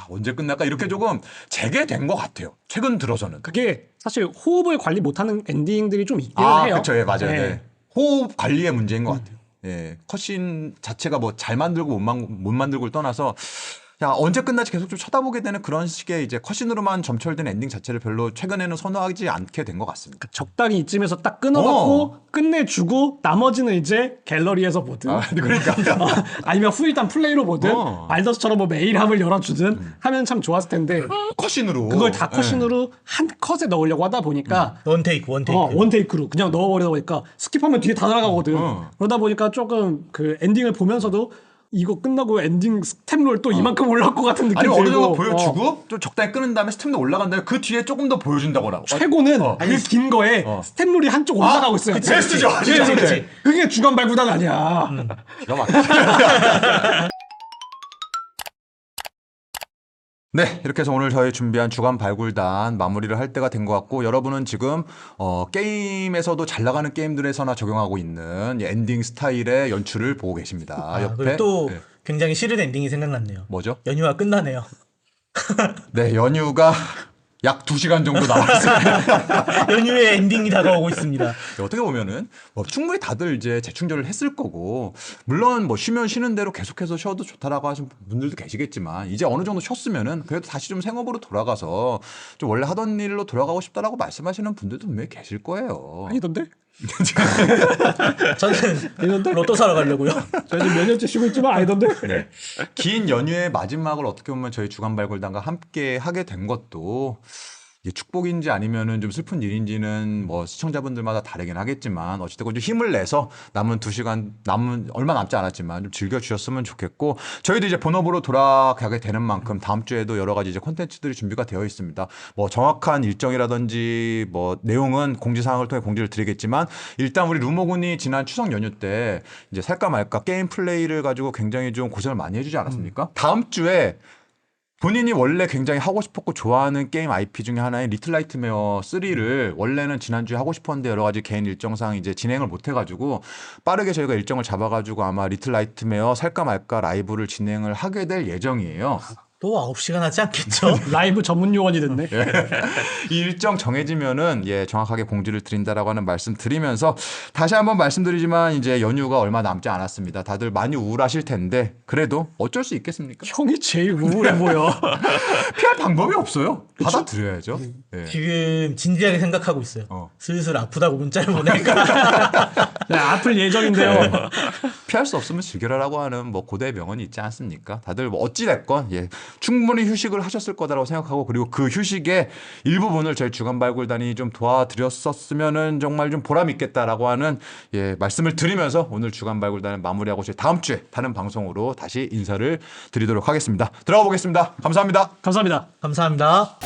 언제 끝날까? 이렇게 조금 재개된 것 같아요. 최근 들어서는. 그게 사실 호흡을 관리 못하는 엔딩들이 좀 있기는 해요. 그렇죠. 예, 맞아요. 네. 네. 호흡 관리의 문제인 것 같아요. 예, 컷신 자체가 뭐 잘 만들고 못 만들고를 떠나서 야, 언제 끝날지 계속 좀 쳐다보게 되는 그런 식의 이제 컷신으로만 점철된 엔딩 자체를 별로 최근에는 선호하지 않게 된 것 같습니다. 적당히 이쯤에서 딱 끊어갖고 끝내주고 나머지는 이제 갤러리에서 보든 그러니까. 아니면 후일담 플레이로 보든 발더스처럼 뭐 메일함을 열어주든 하면 참 좋았을 텐데 컷신으로. 그걸 다 컷신으로 한 컷에 넣으려고 하다 보니까 원테이크. 원테이크로 그냥 넣어버리다 보니까 스킵하면 뒤에 다 날아가거든. 그러다 보니까 조금 그 엔딩을 보면서도 이거 끝나고 엔딩 스텝롤 또 이만큼 올라올 것 같은 느낌이 아니 들고 어느 정도 보여주고 좀 적당히 끊은 다음에 스텝도 올라간 다음에 그 뒤에 조금 더 보여준다거나. 최고는 그 긴 거에 스텝롤이 한쪽 올라가고 있어요. 베스트죠. 그치. 그게 주간 발구단 아니야. 기가 막히네. 네, 이렇게 해서 오늘 저희 준비한 주간 발굴단 마무리를 할 때가 된 것 같고 여러분은 지금 게임에서도 잘 나가는 게임들에서나 적용하고 있는 엔딩 스타일의 연출을 보고 계십니다. 그리고 또 굉장히 싫은 엔딩이 생각났네요. 뭐죠? 연휴가 끝나네요. 네, 연휴가 약 2시간 정도 남았습니다. 연휴의 엔딩이 다가오고 있습니다. 어떻게 보면은 충분히 다들 이제 재충전을 했을 거고 물론 뭐 쉬면 쉬는 대로 계속해서 쉬어도 좋다라고 하시는 분들도 계시겠지만 이제 어느 정도 쉬었으면은 그래도 다시 좀 생업으로 돌아가서 좀 원래 하던 일로 돌아가고 싶다라고 말씀하시는 분들도 분명히 계실 거예요. 아니던데? 저는 로또 사러 가려고요. 저 지금 몇 년째 쉬고 있지만 아니던데? 네. 긴 연휴의 마지막을 어떻게 보면 저희 주간 발굴단과 함께 하게 된 것도 이게 축복인지 아니면은 좀 슬픈 일인지는 뭐 시청자분들마다 다르긴 하겠지만 어쨌든 좀 힘을 내서 남은 2시간 얼마 남지 않았지만 좀 즐겨주셨으면 좋겠고 저희도 이제 본업으로 돌아가게 되는 만큼 다음 주에도 여러 가지 이제 콘텐츠들이 준비가 되어 있습니다. 뭐 정확한 일정이라든지 뭐 내용은 공지사항을 통해 공지를 드리겠지만 일단 우리 루모군이 지난 추석 연휴 때 이제 살까 말까 게임 플레이를 가지고 굉장히 좀 고생을 많이 해주지 않았습니까? 다음 주에 본인이 원래 굉장히 하고 싶었고 좋아하는 게임 IP 중에 하나인 리틀 나이트메어 3를 원래는 지난주에 하고 싶었는데 여러 가지 개인 일정상 이제 진행을 못 해가지고 빠르게 저희가 일정을 잡아가지고 아마 리틀 나이트메어 살까 말까 라이브를 진행을 하게 될 예정이에요. 또 9시간 하지 않겠죠? 라이브 전문 요원이 됐네. 이 일정 정해지면은 정확하게 공지를 드린다라고 하는 말씀 드리면서 다시 한번 말씀드리지만 이제 연휴가 얼마 남지 않았습니다. 다들 많이 우울하실 텐데 그래도 어쩔 수 있겠습니까? 형이 제일 우울해 보여. 피할 방법이 없어요. 받아들여야죠. 예. 지금 진지하게 생각하고 있어요. 슬슬 아프다고 문자를 보낼까? 네, 아플 예정인데요. 피할 수 없으면 즐겨라라고 하는 뭐 고대의 명언이 있지 않습니까? 다들 뭐 어찌 됐건 충분히 휴식을 하셨을 거다라고 생각하고 그리고 그 휴식의 일부분을 저희 주간 발굴단이 좀 도와드렸었으면은 정말 좀 보람 있겠다라고 하는 말씀을 드리면서 오늘 주간 발굴단을 마무리하고 저희 다음 주에 다른 방송으로 다시 인사를 드리도록 하겠습니다. 들어가 보겠습니다. 감사합니다. 감사합니다. 감사합니다.